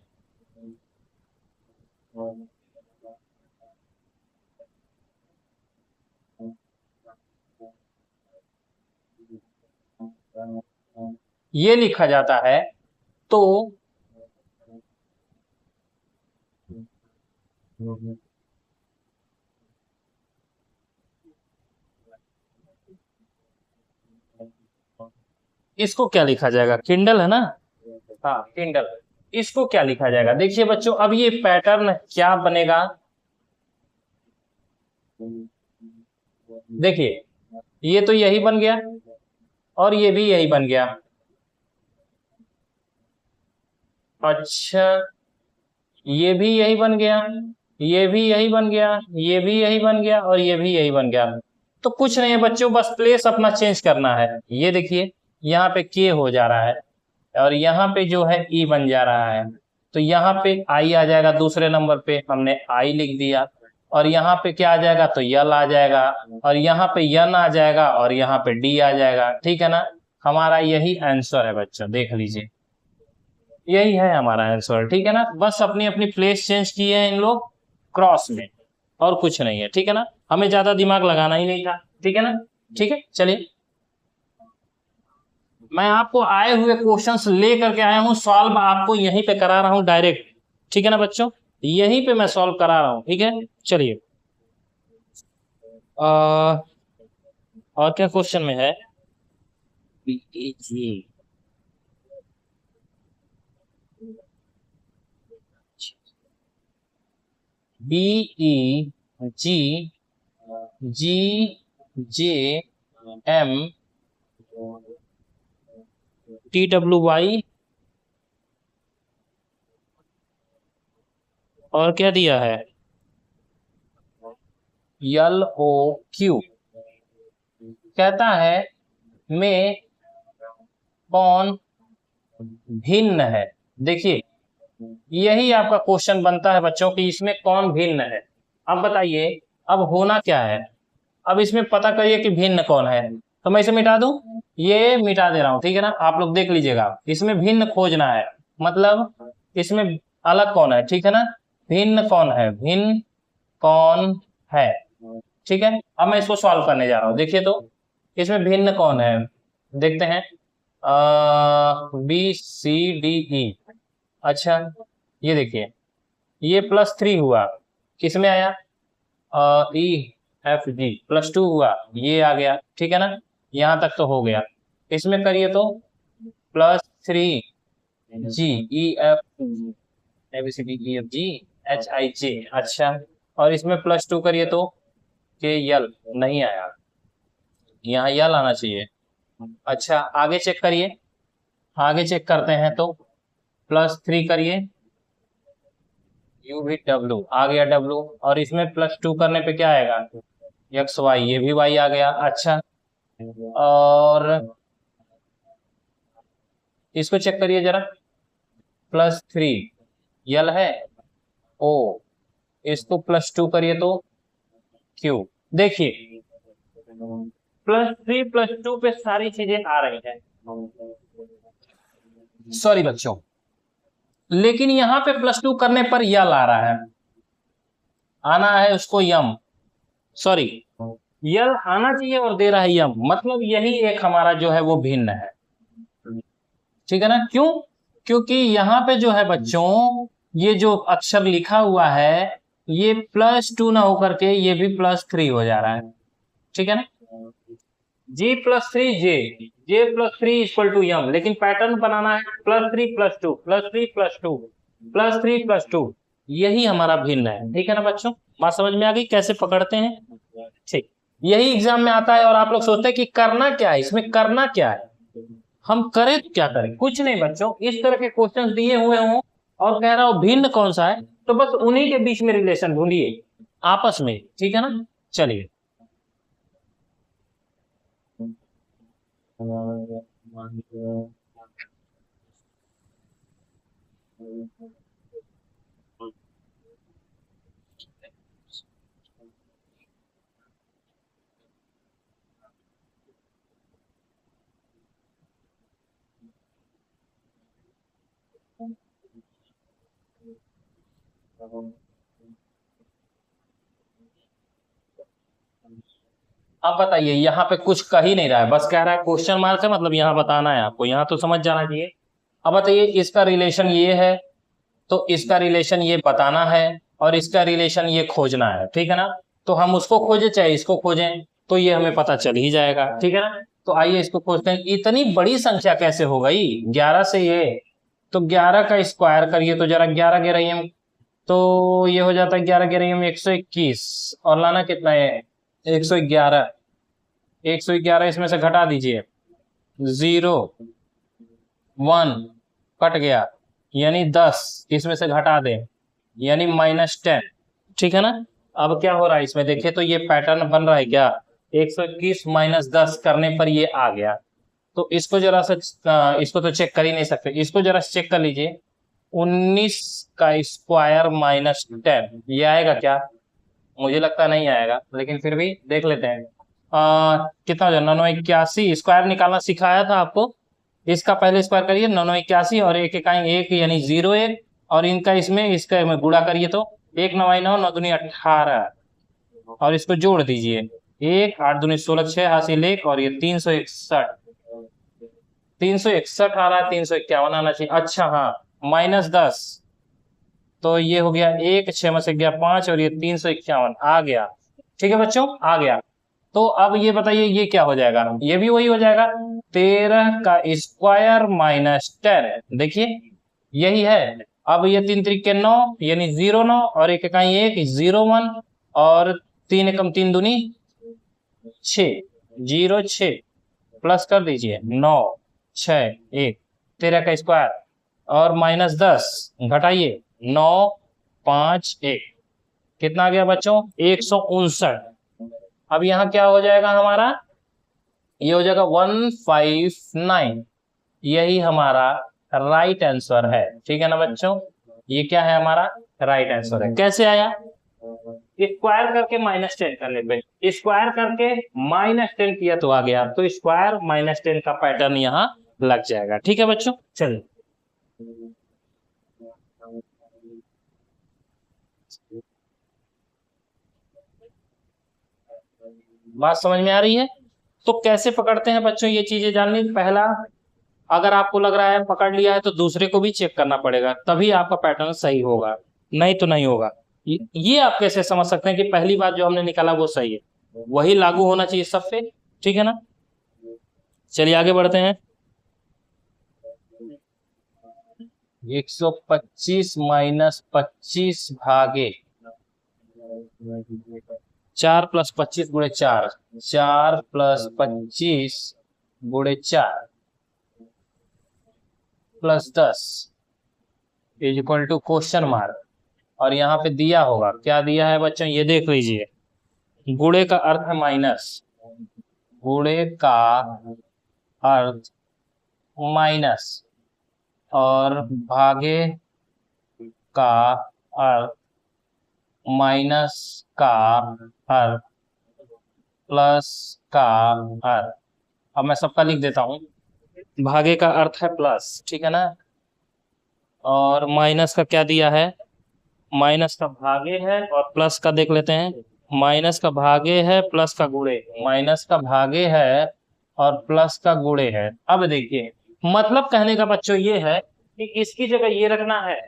ये लिखा जाता है तो इसको क्या लिखा जाएगा? किंडल है ना? हाँ किंडल। इसको क्या लिखा जाएगा? देखिए बच्चों, अब ये पैटर्न क्या बनेगा? देखिए, ये तो यही बन गया और ये भी यही बन गया। अच्छा, ये भी यही बन गया, ये भी यही बन गया, ये भी यही बन गया और ये भी यही बन गया। तो कुछ नहीं है बच्चों, बस प्लेस अपना चेंज करना है। ये देखिए, यहाँ पे के हो जा रहा है और यहाँ पे जो है ई बन जा रहा है। तो यहाँ पे आई आ जाएगा, दूसरे नंबर पे हमने आई लिख दिया। और यहाँ पे क्या आ जाएगा? तो यल आ जाएगा। और यहाँ पे यन आ जाएगा और यहाँ पे डी आ जाएगा। ठीक है ना? हमारा यही आंसर है बच्चों, देख लीजिए, यही है हमारा आंसर। ठीक है ना? बस अपनी अपनी प्लेस चेंज किए हैं इन लोग क्रॉस में, और कुछ नहीं है। ठीक है ना? हमें ज्यादा दिमाग लगाना ही नहीं था। ठीक है ना? ठीक है, चलिए, मैं आपको आए हुए क्वेश्चंस ले करके आया हूं, सॉल्व आपको यहीं पे करा रहा हूं डायरेक्ट। ठीक है ना बच्चों? यहीं पे मैं सॉल्व करा रहा हूं। ठीक है, चलिए, और क्या क्वेश्चन में है? जी, बी ई जी जी जे एम टी डब्ल्यू वाई, और क्या दिया है? यल ओ क्यू। कहता है में कौन भिन्न है? देखिए, यही आपका क्वेश्चन बनता है बच्चों कि इसमें कौन भिन्न है। अब बताइए, अब होना क्या है? अब इसमें पता करिए कि भिन्न कौन है। तो मैं इसे मिटा दूं, ये मिटा दे रहा हूं। ठीक है ना? आप लोग देख लीजिएगा, इसमें भिन्न खोजना है, मतलब इसमें अलग कौन है। ठीक है ना? भिन्न कौन है, भिन्न कौन है। ठीक है, अब मैं इसको सॉल्व करने जा रहा हूं। देखिए तो, इसमें भिन्न कौन है, देखते हैं। B C D E. अच्छा, ये देखिए, ये +3 हुआ, किसमें आया? ई एफ जी। +2 हुआ, ये आ गया। ठीक है ना? यहाँ तक तो हो गया। इसमें करिए तो +3 G E F A B C D E F G H I J. अच्छा, और इसमें +2 करिए तो के यल नहीं आया, यहाँ यल आना चाहिए। अच्छा, आगे चेक करिए, आगे चेक करते हैं तो +3 करिए, यू भी डब्लू आ गया, डब्लू। और इसमें +2 करने पे क्या आएगा? एक्स वाई, ये भी वाई आ गया। अच्छा, और इसको चेक करिए जरा, +3 यल है, ओ, इसको +2 करिए तो क्यू। देखिए, +3 +2 पे सारी चीजें आ रही हैं, सॉरी बच्चों, लेकिन यहाँ पे +2 करने पर यल आ रहा है, आना है उसको यम, सॉरी, यल आना चाहिए और दे रहा है यम, मतलब यही एक हमारा जो है वो भिन्न है। ठीक है ना? क्यों? क्योंकि यहाँ पे जो है बच्चों, ये जो अक्षर लिखा हुआ है, ये +2 ना होकर के ये भी +3 हो जा रहा है। ठीक है ना? G+3 J+3 इक्वल टू यम, लेकिन पैटर्न बनाना है +3 +2 +3 +2 +3 +2, यही हमारा भिन्न है। ठीक है ना बच्चों? बात समझ में आ गई कैसे पकड़ते हैं? ठीक, यही एग्जाम में आता है और आप लोग सोचते हैं कि करना क्या है, इसमें करना क्या है, हम करें तो क्या करें? कुछ नहीं बच्चों, इस तरह के क्वेश्चंस दिए हुए हों और कह रहा हो भिन्न कौन सा है, तो बस उन्हीं के बीच में रिलेशन ढूंढिए आपस में। ठीक है ना? चलिए, अब बताइए, यहाँ पे कुछ कह ही नहीं रहा है, बस कह रहा है क्वेश्चन मार्क है, मतलब यहाँ बताना है आपको, यहाँ तो समझ जाना चाहिए। अब बताइए इसका रिलेशन ये है, तो इसका रिलेशन ये बताना है, और इसका रिलेशन ये खोजना है, ठीक है ना। तो हम उसको खोजे चाहे इसको खोजें, तो ये हमें पता चल ही जाएगा, ठीक है ना। तो आइए इसको खोजते हैं। इतनी बड़ी संख्या कैसे हो गई 11 से ये, तो 11 का स्क्वायर करिए तो जरा 11 11 तो ये हो जाता है 11 11 121, और लाना कितना है 111। 111 इसमें से घटा दीजिए, 0 1 कट गया, यानी 10 इसमें से घटा दें, यानी -10, ठीक है ना। अब क्या हो रहा है इसमें देखिए, तो ये पैटर्न बन रहा है क्या, 121 -10 करने पर ये आ गया। तो इसको जरा सा इसको तो चेक कर ही नहीं सकते, इसको जरा चेक कर लीजिए, 19 का स्क्वायर -10, ये आएगा क्या, मुझे लगता नहीं आएगा, लेकिन फिर भी देख लेते हैं। कितना हो जाए 981, स्क्वायर निकालना सिखाया था आपको, इसका पहले स्क्वायर करिए 981, और एक इकाई एक यानी 01, और इनका इसमें इसका में गुणा करिए तो 1 9 9 9 दूनी 18, और इसको जोड़ दीजिए, 1 8 दूनी 16 6 हासिल 1, और ये 361, 361 आ रहा है, 351 आना चाहिए। अच्छा हाँ, -10, तो ये हो गया 1 6 में से गया 5, और ये 351 आ गया, ठीक है बच्चों, आ गया। तो अब ये बताइए ये क्या हो जाएगा, ये भी वही हो जाएगा, 13 का स्क्वायर -10, देखिए यही है। अब ये 3 त्रिके 9, यानी 09, और एक इकाई 1 01, और 3 एकम 3 दूनी 6, 06 प्लस कर दीजिए 9 6 1, 13 का स्क्वायर, और -10 घटाइए 9 5 1, कितना आ गया बच्चों 159। अब यहाँ क्या हो जाएगा हमारा, ये हो जाएगा 159, यही हमारा राइट आंसर है, ठीक है ना बच्चों, ये क्या है हमारा राइट आंसर है। कैसे आया, स्क्वायर करके -10 कर लेते, स्क्वायर करके -10 किया तो आ गया, तो स्क्वायर -10 का पैटर्न यहाँ लग जाएगा, ठीक है बच्चों। चलिए बात समझ में आ रही है। तो कैसे पकड़ते हैं बच्चों, ये चीजें जाननी, पहला अगर आपको लग रहा है पकड़ लिया है, तो दूसरे को भी चेक करना पड़ेगा, तभी आपका पैटर्न सही होगा, नहीं तो नहीं होगा। ये आप कैसे समझ सकते हैं कि पहली बात जो हमने निकाला वो सही है, वही लागू होना चाहिए सब पे, ठीक है ना। चलिए आगे बढ़ते हैं। 125 -25 भागे 4 + 25 × 4, 4 + 25 × 4 + 10 = क्वेश्चन मार्क, और यहाँ पे दिया होगा, क्या दिया है बच्चों, ये देख लीजिए, गुणे का अर्थ है माइनस, गुणे का अर्थ माइनस, और भागे का अर्थ माइनस का अर्थ प्लस का अर्थ। अब मैं सबका लिख देता हूं, भागे का अर्थ है प्लस, ठीक है ना, और माइनस का क्या दिया है, माइनस का भागे है, और प्लस का देख लेते हैं, माइनस का भागे है प्लस का गुणे, माइनस का भागे है और प्लस का गुणे है। अब देखिए मतलब कहने का बच्चों ये है कि इसकी जगह ये रखना है,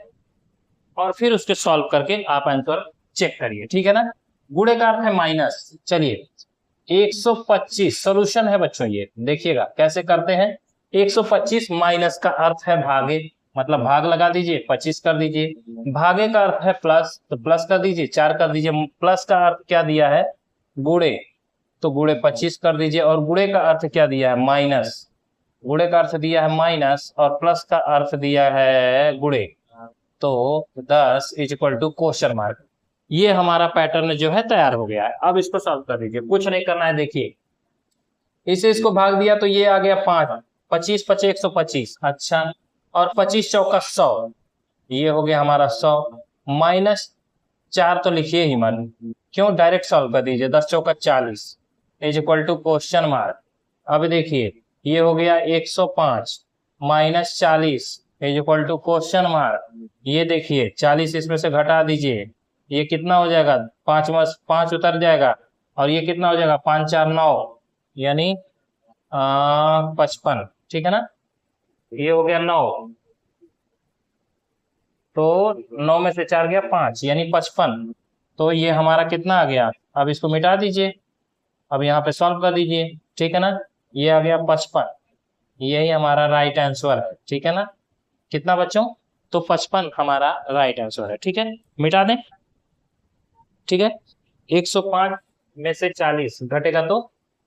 और फिर उसके सॉल्व करके आप आंसर चेक करिए, ठीक है ना। गुणे का अर्थ है माइनस, चलिए 125 सोल्यूशन है बच्चों, ये देखिएगा कैसे करते हैं। 125 माइनस का अर्थ है भागे, मतलब भाग लगा दीजिए 25 कर दीजिए, भागे का अर्थ है प्लस, तो प्लस कर दीजिए 4 कर दीजिए, प्लस का अर्थ क्या दिया है गुणे, तो गुणे 25 कर दीजिए, और गुणे का अर्थ क्या दिया है माइनस, गुणे का अर्थ दिया है माइनस, और प्लस का अर्थ दिया है गुणे, तो 10 = क्वेश्चन मार्क। ये हमारा पैटर्न जो है तैयार हो गया है। अब इसको सॉल्व कर दीजिए, कुछ नहीं करना है, देखिए इसे इसको भाग दिया तो ये आ गया 5, 25 5 125, अच्छा, और 25 चौका 100, ये हो गया हमारा 100, -4 तो लिखिए ही मन, क्यों, डायरेक्ट सॉल्व कर दीजिए, 10 चौका 40 = क्वेश्चन मार्क। अब देखिए ये हो गया 105 -40 = क्वेश्चन मार्क, ये देखिए 40 इसमें से घटा दीजिए, ये कितना हो जाएगा, 5 में 5 उतर जाएगा, और ये कितना हो जाएगा, 5 4 9, यानी 55, ठीक है ना। ये हो गया 9, तो 9 में से 4 गया 5, यानी 55। तो ये हमारा कितना आ गया, अब इसको मिटा दीजिए, अब यहाँ पे सॉल्व कर दीजिए, ठीक है ना। ये आ गया 55, यही हमारा राइट आंसर है, ठीक है ना। कितना बच्चों, तो 55 हमारा राइट आंसर है, ठीक है। मिटा दें, ठीक है। 105 में से 40 घटेगा तो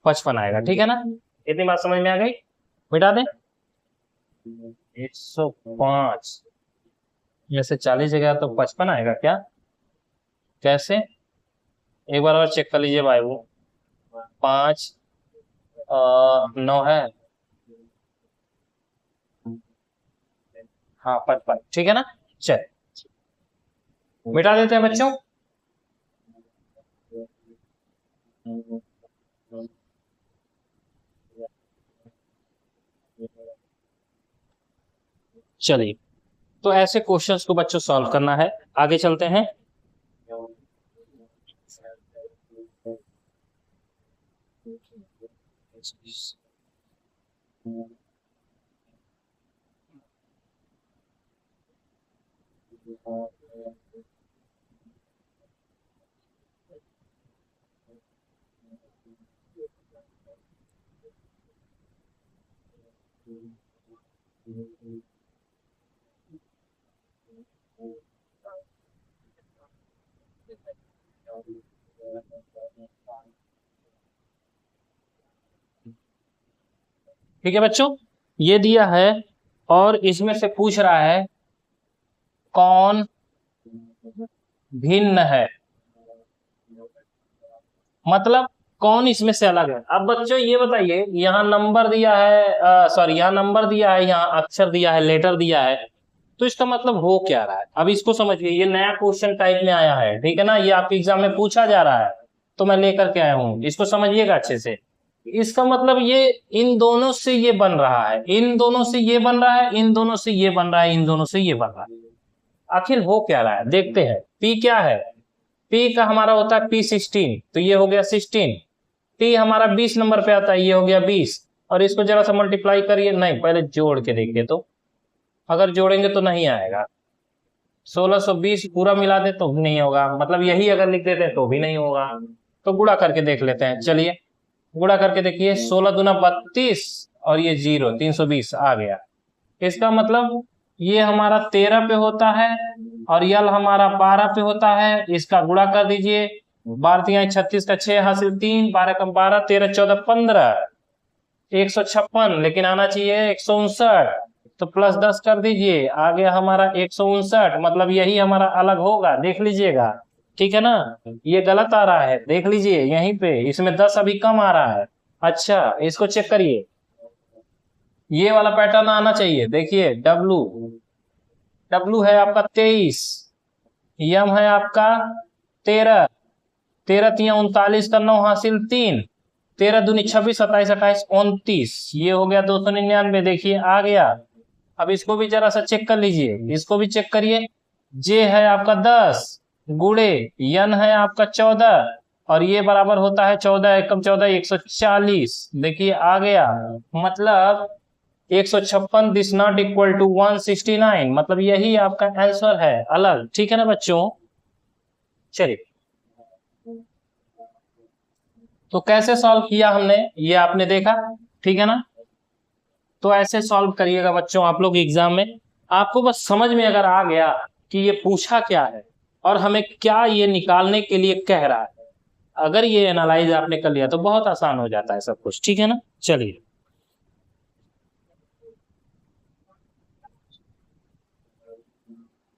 55 आएगा, ठीक है ना। इतनी बात समझ में आ गई, मिटा दें। 105 में से 40 जगह तो 55 आएगा क्या, कैसे, एक बार और चेक कर लीजिए भाई। वो 5 9 है, हाँ 55, ठीक है ना। चल मिटा देते हैं बच्चों। चलिए, तो ऐसे क्वेश्चंस को बच्चों सॉल्व करना है। आगे चलते हैं। ठीक है बच्चों, ये दिया है और इसमें से पूछ रहा है कौन भिन्न है, मतलब कौन इसमें से अलग है। अब बच्चों ये बताइए, यहाँ नंबर दिया है, सॉरी यहाँ नंबर दिया है, यहाँ अक्षर दिया है, लेटर दिया है, तो इसका मतलब हो क्या रहा है। अब इसको समझिए, ये नया क्वेश्चन टाइप में आया है, ठीक है ना, ये आपके एग्जाम में पूछा जा रहा है, तो मैं लेकर के आया हूँ, इसको समझिएगा अच्छे से। इसका मतलब ये इन दोनों से ये बन रहा है, इन दोनों से ये बन रहा है, इन दोनों से ये बन रहा है, इन दोनों से ये बन रहा है। आखिर हो क्या रहा है, देखते हैं। पी क्या है, पी का हमारा होता है P16, तो ये हो गया 16। पी हमारा 20 नंबर पे आता है, ये हो गया 20। और इसको जरा सा मल्टीप्लाई करिए, नहीं पहले जोड़ के देखिए, तो अगर जोड़ेंगे तो नहीं आएगा। 1620 पूरा मिला दे तो भी नहीं होगा, मतलब यही अगर लिख देते तो भी नहीं होगा। तो गुणा करके देख लेते हैं, चलिए गुणा करके देखिए। 16 दूना 32 और ये 0, 320 आ गया। इसका मतलब ये हमारा 13 पे होता है और यल हमारा 12 पे होता है। इसका गुणा कर दीजिए, 12 36 का 6 हासिल 3, 12 कम 12, 13 14 15, 156, लेकिन आना चाहिए 159, तो प्लस 10 कर दीजिए, आ गया हमारा 159। मतलब यही हमारा अलग होगा, देख लीजिएगा, ठीक है ना। ये गलत आ रहा है, देख लीजिए यहीं पे, इसमें 10 अभी कम आ रहा है। अच्छा इसको चेक करिए, ये वाला पैटर्न आना चाहिए, देखिए डब्लू, डब्लू है आपका 23, यम है आपका 13, 13 तिया 39 का 9 हासिल 3, 13 दूनी 26, 27 28 29, ये हो गया 299, देखिए आ गया। अब इसको भी जरा सा चेक कर लीजिए, इसको भी चेक करिए। जे है आपका 10 गुड़े यन है आपका 14, और ये बराबर होता है 14 एकम 14 140, देखिए आ गया। मतलब 156 दिस नॉट इक्वल टू 169, मतलब यही आपका आंसर है अलग, ठीक है ना बच्चों। चलिए, तो कैसे सॉल्व किया हमने ये आपने देखा, ठीक है ना। तो ऐसे सॉल्व करिएगा बच्चों आप लोग एग्जाम में। आपको बस समझ में अगर आ गया कि ये पूछा क्या है और हमें क्या ये निकालने के लिए कह रहा है, अगर ये एनालाइज आपने कर लिया तो बहुत आसान हो जाता है सब कुछ, ठीक है ना। चलिए,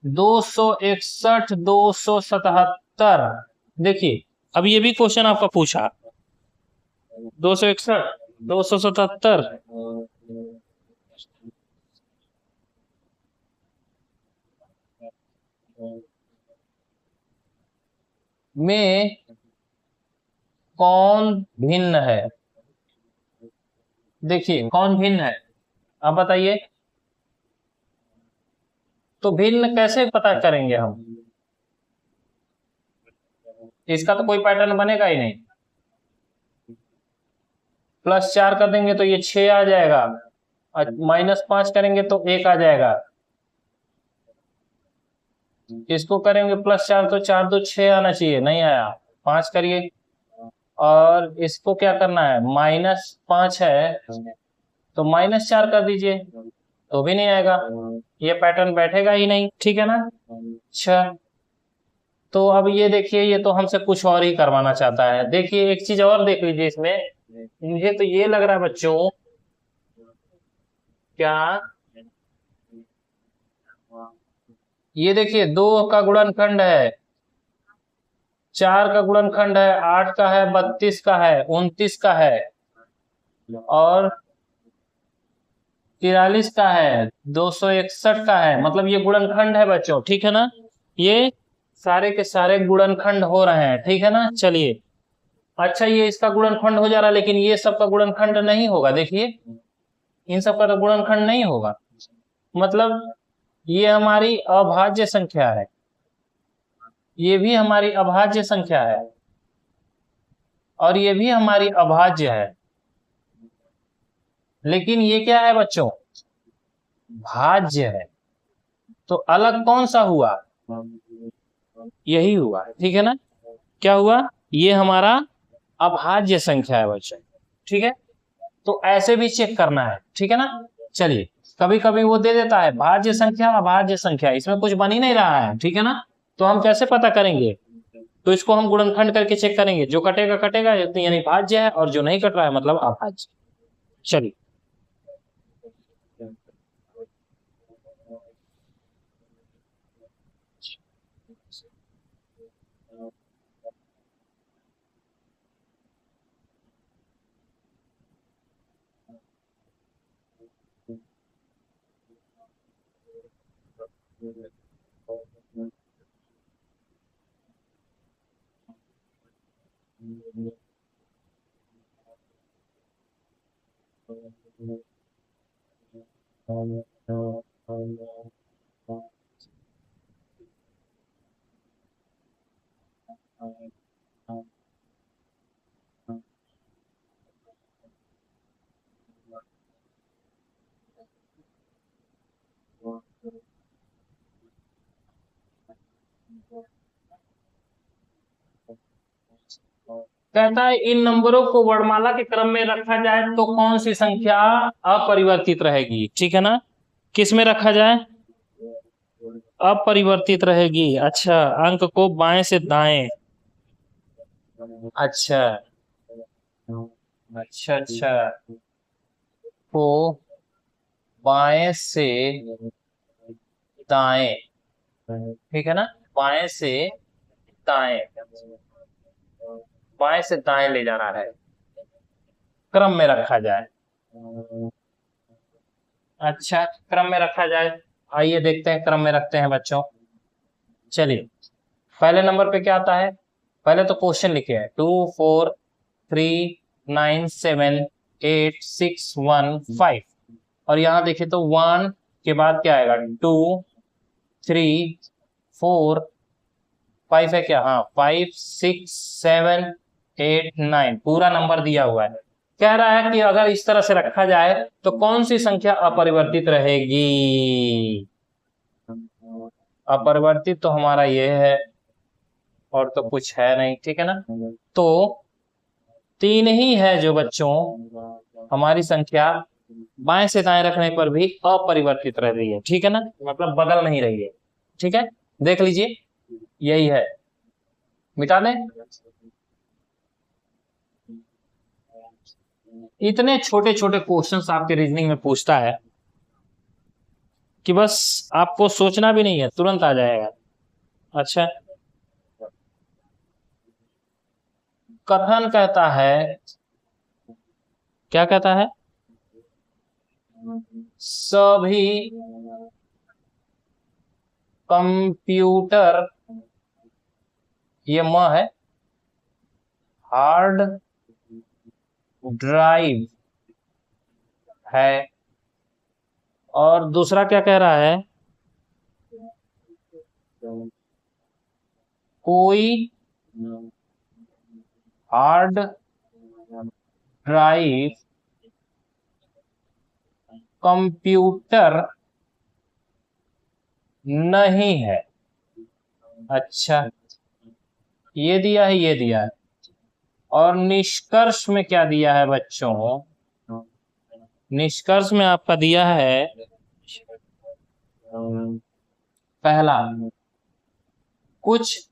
261 277, देखिए अब ये भी क्वेश्चन आपका पूछा, 261 277 में कौन भिन्न है, देखिए कौन भिन्न है, आप बताइए। तो भिन्न कैसे पता करेंगे हम, इसका तो कोई पैटर्न बनेगा ही नहीं। +4 कर देंगे तो ये 6 आ जाएगा, और -5 करेंगे तो 1 आ जाएगा। इसको करेंगे +4 तो 4 2 6 आना चाहिए, नहीं आया। 5 करिए, और इसको क्या करना है, -5 है तो -4 कर दीजिए, तो भी नहीं आएगा, ये पैटर्न बैठेगा ही नहीं, ठीक है ना। अच्छा, तो अब ये देखिए, ये तो हमसे कुछ और ही करवाना चाहता है। देखिए एक चीज और देख लीजिए इसमें, मुझे तो ये लग रहा है बच्चों, क्या, ये देखिए 2 का गुणनखंड है, 4 का गुणनखंड है, 8 का है, 32 का है, 29 का है, और 43 का है, 261 का है। मतलब ये गुणनखंड है बच्चों, ठीक है ना। ये सारे के सारे गुणनखंड हो रहे हैं, ठीक है ना। चलिए, अच्छा ये इसका गुणनखंड हो जा रहा है, लेकिन ये सब का गुणनखंड नहीं होगा। देखिए इन सब का तो गुणनखंड नहीं होगा, मतलब ये हमारी अभाज्य संख्या है, ये भी हमारी अभाज्य संख्या है, और ये भी हमारी अभाज्य है। लेकिन ये क्या है बच्चों, भाज्य है। तो अलग कौन सा हुआ, यही हुआ, ठीक है ना। क्या हुआ, ये हमारा अभाज्य संख्या है बच्चों, ठीक है। तो ऐसे भी चेक करना है, ठीक है ना। चलिए, कभी कभी वो दे देता है भाज्य संख्या अभाज्य संख्या, इसमें कुछ बन ही नहीं रहा है, ठीक है ना। तो हम कैसे पता करेंगे, तो इसको हम गुणनखंड करके चेक करेंगे, जो कटेगा कटेगा यानी भाज्य है, और जो नहीं कट रहा है मतलब अभाज्य। चलिए, कहता है इन नंबरों को वर्णमाला के क्रम में रखा जाए तो कौन सी संख्या अपरिवर्तित रहेगी, ठीक है ना। किस में रखा जाए, अपरिवर्तित रहेगी। अच्छा, अंक को बाएं से दाएं, अच्छा अच्छा अच्छा, को बाएं से दाएं, ठीक है ना, बाएं से दाएं, बाएं से दाएं ले जाना है, क्रम में रखा जाए। अच्छा, क्रम में रखा जाए, आइए देखते हैं, क्रम में रखते हैं बच्चों। चलिए, पहले नंबर पे क्या आता है, पहले तो क्वेश्चन लिखे है 2 4 3 9 7 8 6 1 5, और यहाँ देखे तो 1 के बाद क्या आएगा, 2 3 4 5 है क्या, हाँ 5 6 7 8 9 पूरा नंबर दिया हुआ है। कह रहा है कि अगर इस तरह से रखा जाए तो कौन सी संख्या अपरिवर्तित रहेगी। अपरिवर्तित तो हमारा ये है, और तो कुछ है नहीं, ठीक है ना। तो 3 ही है जो बच्चों हमारी संख्या बाएं से दाएं रखने पर भी अपरिवर्तित रह रही है, ठीक है ना, मतलब बदल नहीं रही है, ठीक है। देख लीजिए, यही है, मिटा दें। इतने छोटे छोटे क्वेश्चंस आपके रीजनिंग में पूछता है कि बस आपको सोचना भी नहीं है, तुरंत आ जाएगा। अच्छा, कथन कहता है, क्या कहता है, सभी कंप्यूटर, ये म है, हार्ड ड्राइव है, और दूसरा क्या कह रहा है, कोई हार्ड ड्राइव कंप्यूटर नहीं है। अच्छा, ये दिया है, ये दिया है। और निष्कर्ष में क्या दिया है बच्चों? निष्कर्ष में आपका दिया है पहला, कुछ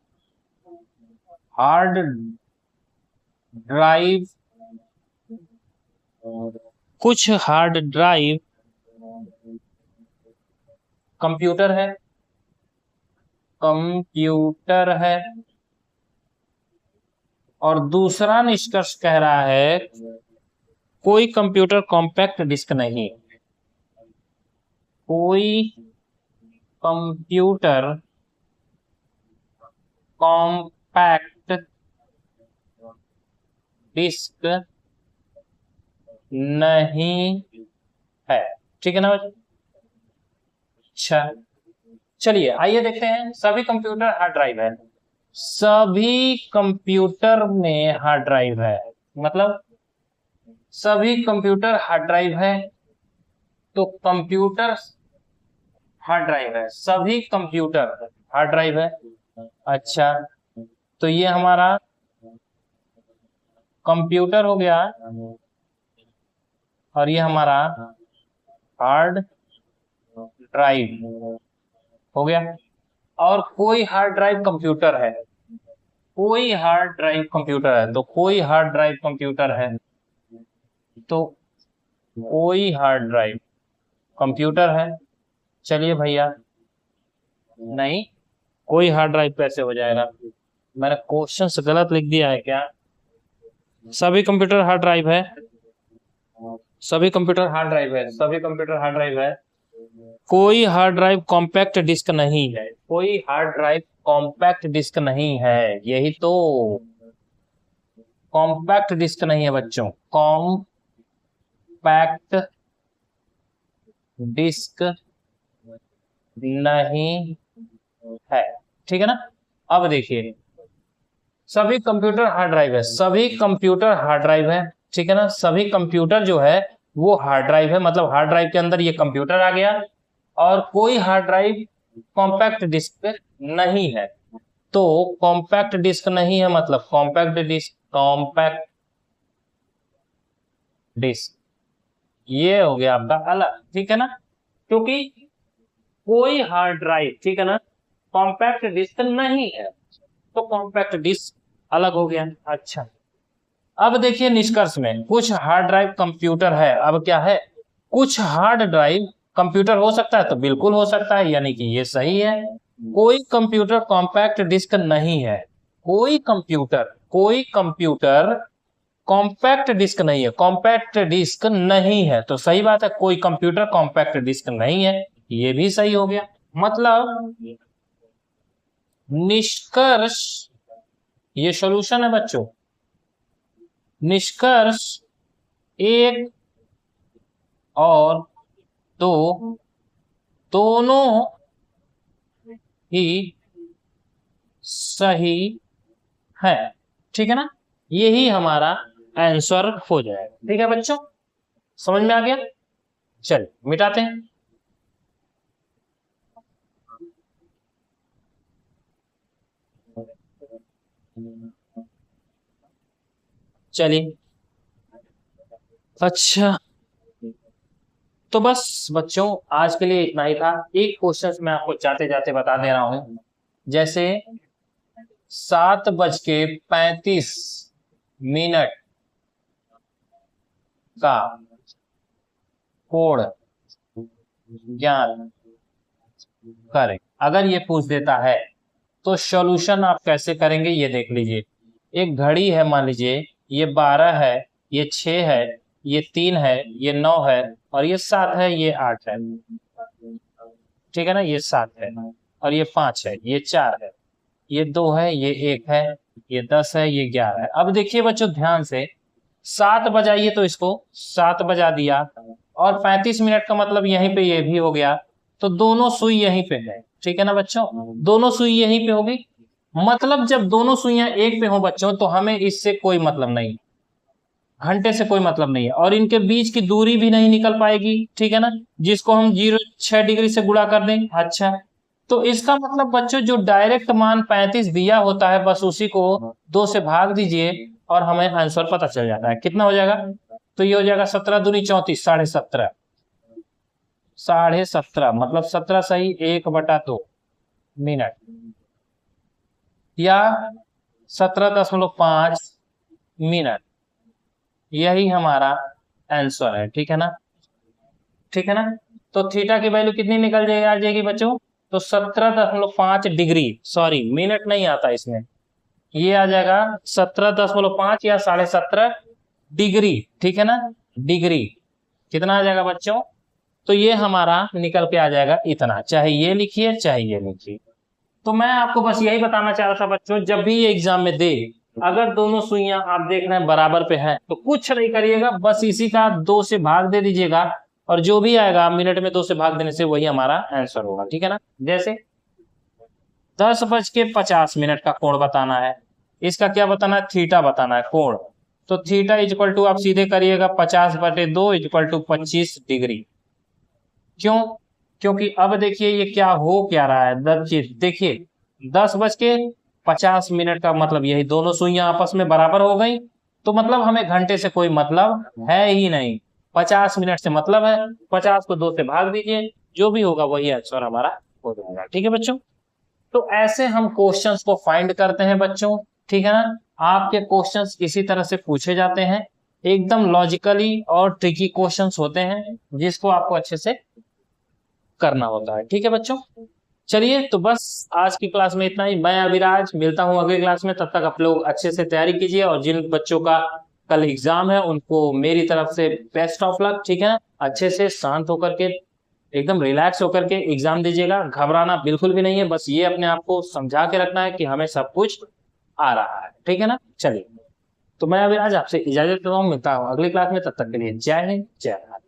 हार्ड ड्राइव, कुछ हार्ड ड्राइव कंप्यूटर है, कंप्यूटर है। और दूसरा निष्कर्ष कह रहा है कोई कंप्यूटर कॉम्पैक्ट डिस्क नहीं, कोई कंप्यूटर कॉम्पैक्ट डिस्क नहीं है। ठीक है ना बच्चों? अच्छा, चलिए आइए देखते हैं। सभी कंप्यूटर हार्ड ड्राइव है, सभी कंप्यूटर में हार्ड ड्राइव है, मतलब सभी कंप्यूटर हार्ड ड्राइव है। तो कंप्यूटर हार्ड ड्राइव है, सभी कंप्यूटर हार्ड ड्राइव है। अच्छा, तो ये हमारा कंप्यूटर हो गया और ये हमारा हार्ड ड्राइव हो गया। और कोई हार्ड ड्राइव कंप्यूटर है, कोई हार्ड ड्राइव कंप्यूटर है, तो कोई हार्ड ड्राइव कंप्यूटर है, तो कोई हार्ड ड्राइव कंप्यूटर है। चलिए भैया, नहीं, कोई हार्ड ड्राइव कैसे हो जाएगा? मैंने क्वेश्चन से गलत लिख दिया है क्या? सभी कंप्यूटर हार्ड ड्राइव है, सभी कंप्यूटर हार्ड ड्राइव है, सभी कंप्यूटर हार्ड ड्राइव है। कोई हार्ड ड्राइव कॉम्पैक्ट डिस्क नहीं है, कोई हार्ड ड्राइव कॉम्पैक्ट डिस्क नहीं है। यही तो, कॉम्पैक्ट डिस्क नहीं है बच्चों, कॉम्पैक्ट डिस्क नहीं है। ठीक है ना? अब देखिए, सभी कंप्यूटर हार्ड ड्राइव है, सभी कंप्यूटर हार्ड ड्राइव है। ठीक है ना? सभी कंप्यूटर जो है वो हार्ड ड्राइव है, मतलब हार्ड ड्राइव के अंदर ये कंप्यूटर आ गया। और कोई हार्ड ड्राइव कॉम्पैक्ट डिस्क नहीं है, तो कॉम्पैक्ट डिस्क नहीं है मतलब कॉम्पैक्ट डिस्क, कॉम्पैक्ट डिस्क ये हो गया आपका अलग। ठीक है ना? क्योंकि कोई हार्ड ड्राइव, ठीक है ना, कॉम्पैक्ट डिस्क नहीं है, तो कॉम्पैक्ट डिस्क अलग हो गया। अच्छा, अब देखिए निष्कर्ष में, कुछ हार्ड ड्राइव कंप्यूटर है। अब क्या है? कुछ हार्ड ड्राइव कंप्यूटर हो सकता है, तो बिल्कुल हो सकता है, यानी कि ये सही है। कोई कंप्यूटर कॉम्पैक्ट डिस्क नहीं है, कोई कंप्यूटर कॉम्पैक्ट डिस्क नहीं है, कॉम्पैक्ट डिस्क नहीं है, तो सही बात है, कोई कंप्यूटर कॉम्पैक्ट डिस्क नहीं है, ये भी सही हो गया। मतलब निष्कर्ष, ये सॉल्यूशन है बच्चों, निष्कर्ष एक और दो दोनों ही सही है। ठीक है ना? यही हमारा आंसर हो जाएगा। ठीक है बच्चों, समझ में आ गया? चलिए मिटाते हैं। चलिए, अच्छा, तो बस बच्चों आज के लिए इतना ही था। एक क्वेश्चन मैं आपको जाते जाते बता दे रहा हूं, जैसे 7:35 का कोण ज्ञात करें, अगर ये पूछ देता है तो सॉल्यूशन आप कैसे करेंगे ये देख लीजिए। एक घड़ी है, मान लीजिए ये 12 है, ये 6 है, ये 3 है, ये 9 है, और ये 7 है, ये 8 है। ठीक है ना? ये 7 है और ये 5 है, ये 4 है, ये 2 है, ये 1 है, ये 10 है, ये 11 है। अब देखिए बच्चों ध्यान से, 7 बजाइए तो इसको 7 बजा दिया, और 35 मिनट का मतलब यहीं पे ये भी हो गया, तो दोनों सुई यहीं पे है। ठीक है ना बच्चों? दोनों सुई यहीं पे होगी, मतलब जब दोनों सुइयां एक पे हो बच्चों, तो हमें इससे कोई मतलब नहीं, घंटे से कोई मतलब नहीं है, और इनके बीच की दूरी भी नहीं निकल पाएगी, ठीक है ना, जिसको हम 0.6 डिग्री से गुणा कर दें। अच्छा, तो इसका मतलब बच्चों जो डायरेक्ट मान 35 दिया होता है बस उसी को 2 से भाग दीजिए और हमें आंसर पता चल जाता है। कितना हो जाएगा? तो ये हो जाएगा 17 दूनी 34, 17.5, 17.5 मतलब 17 सही 1/2 मिनट, या 17.5 मिनट, यही हमारा आंसर है। ठीक है ना, ठीक है ना। तो थीटा की वैल्यू कितनी निकल जाएगी, आ जाएगी बच्चों? तो 17.5 डिग्री, सॉरी मिनट नहीं आता इसमें, ये आ जाएगा 17.5 या 17.5 डिग्री। ठीक है ना, डिग्री कितना आ जाएगा बच्चों? तो ये हमारा निकल के आ जाएगा इतना, चाहे ये लिखिए चाहे ये लिखिए। तो मैं आपको बस यही बताना चाह रहा था बच्चों, जब भी ये एग्जाम में दे, अगर दोनों सुइयां आप देख रहे हैं बराबर पे है तो कुछ नहीं करिएगा, बस इसी का 2 से भाग दे दीजिएगा, और जो भी आएगा मिनट में 2 से भाग देने से वही हमारा आंसर होगा। ठीक है ना, जैसे 10:50 का कोण बताना है, इसका क्या बताना है? थीटा बताना है, कोण। तो थीटा इक्वल टू आप सीधे करिएगा 50/2 इक्वल टू 25 डिग्री। क्यों? क्योंकि अब देखिए ये क्या हो क्या रहा है, देखिए 10:50 का मतलब यही दोनों सुइयां आपस में बराबर हो गई, तो मतलब हमें घंटे से कोई मतलब है ही नहीं, 50 मिनट से मतलब है। 50 को 2 से भाग दीजिए, जो भी होगा वही आंसर हमारा हो जाएगा। ठीक है बच्चों, तो ऐसे हम क्वेश्चंस को फाइंड करते हैं बच्चों। ठीक है ना, आपके क्वेश्चंस इसी तरह से पूछे जाते हैं, एकदम लॉजिकली और ट्रिकी क्वेश्चंस होते हैं जिसको आपको अच्छे से करना होता है। ठीक है बच्चों, चलिए तो बस आज की क्लास में इतना ही। मैं अभिराज, मिलता हूँ अगली क्लास में, तब तक आप लोग अच्छे से तैयारी कीजिए, और जिन बच्चों का कल एग्जाम है उनको मेरी तरफ से बेस्ट ऑफ लक। ठीक है, अच्छे से शांत होकर के, एकदम रिलैक्स होकर के एग्जाम दीजिएगा, घबराना बिल्कुल भी नहीं है, बस ये अपने आप को समझा के रखना है कि हमें सब कुछ आ रहा है। ठीक है ना, चलिए तो मैं अभिराज आपसे इजाजत लेता हूँ, मिलता हूँ अगली क्लास में, तब तक के लिए जय हिंद जय भारत।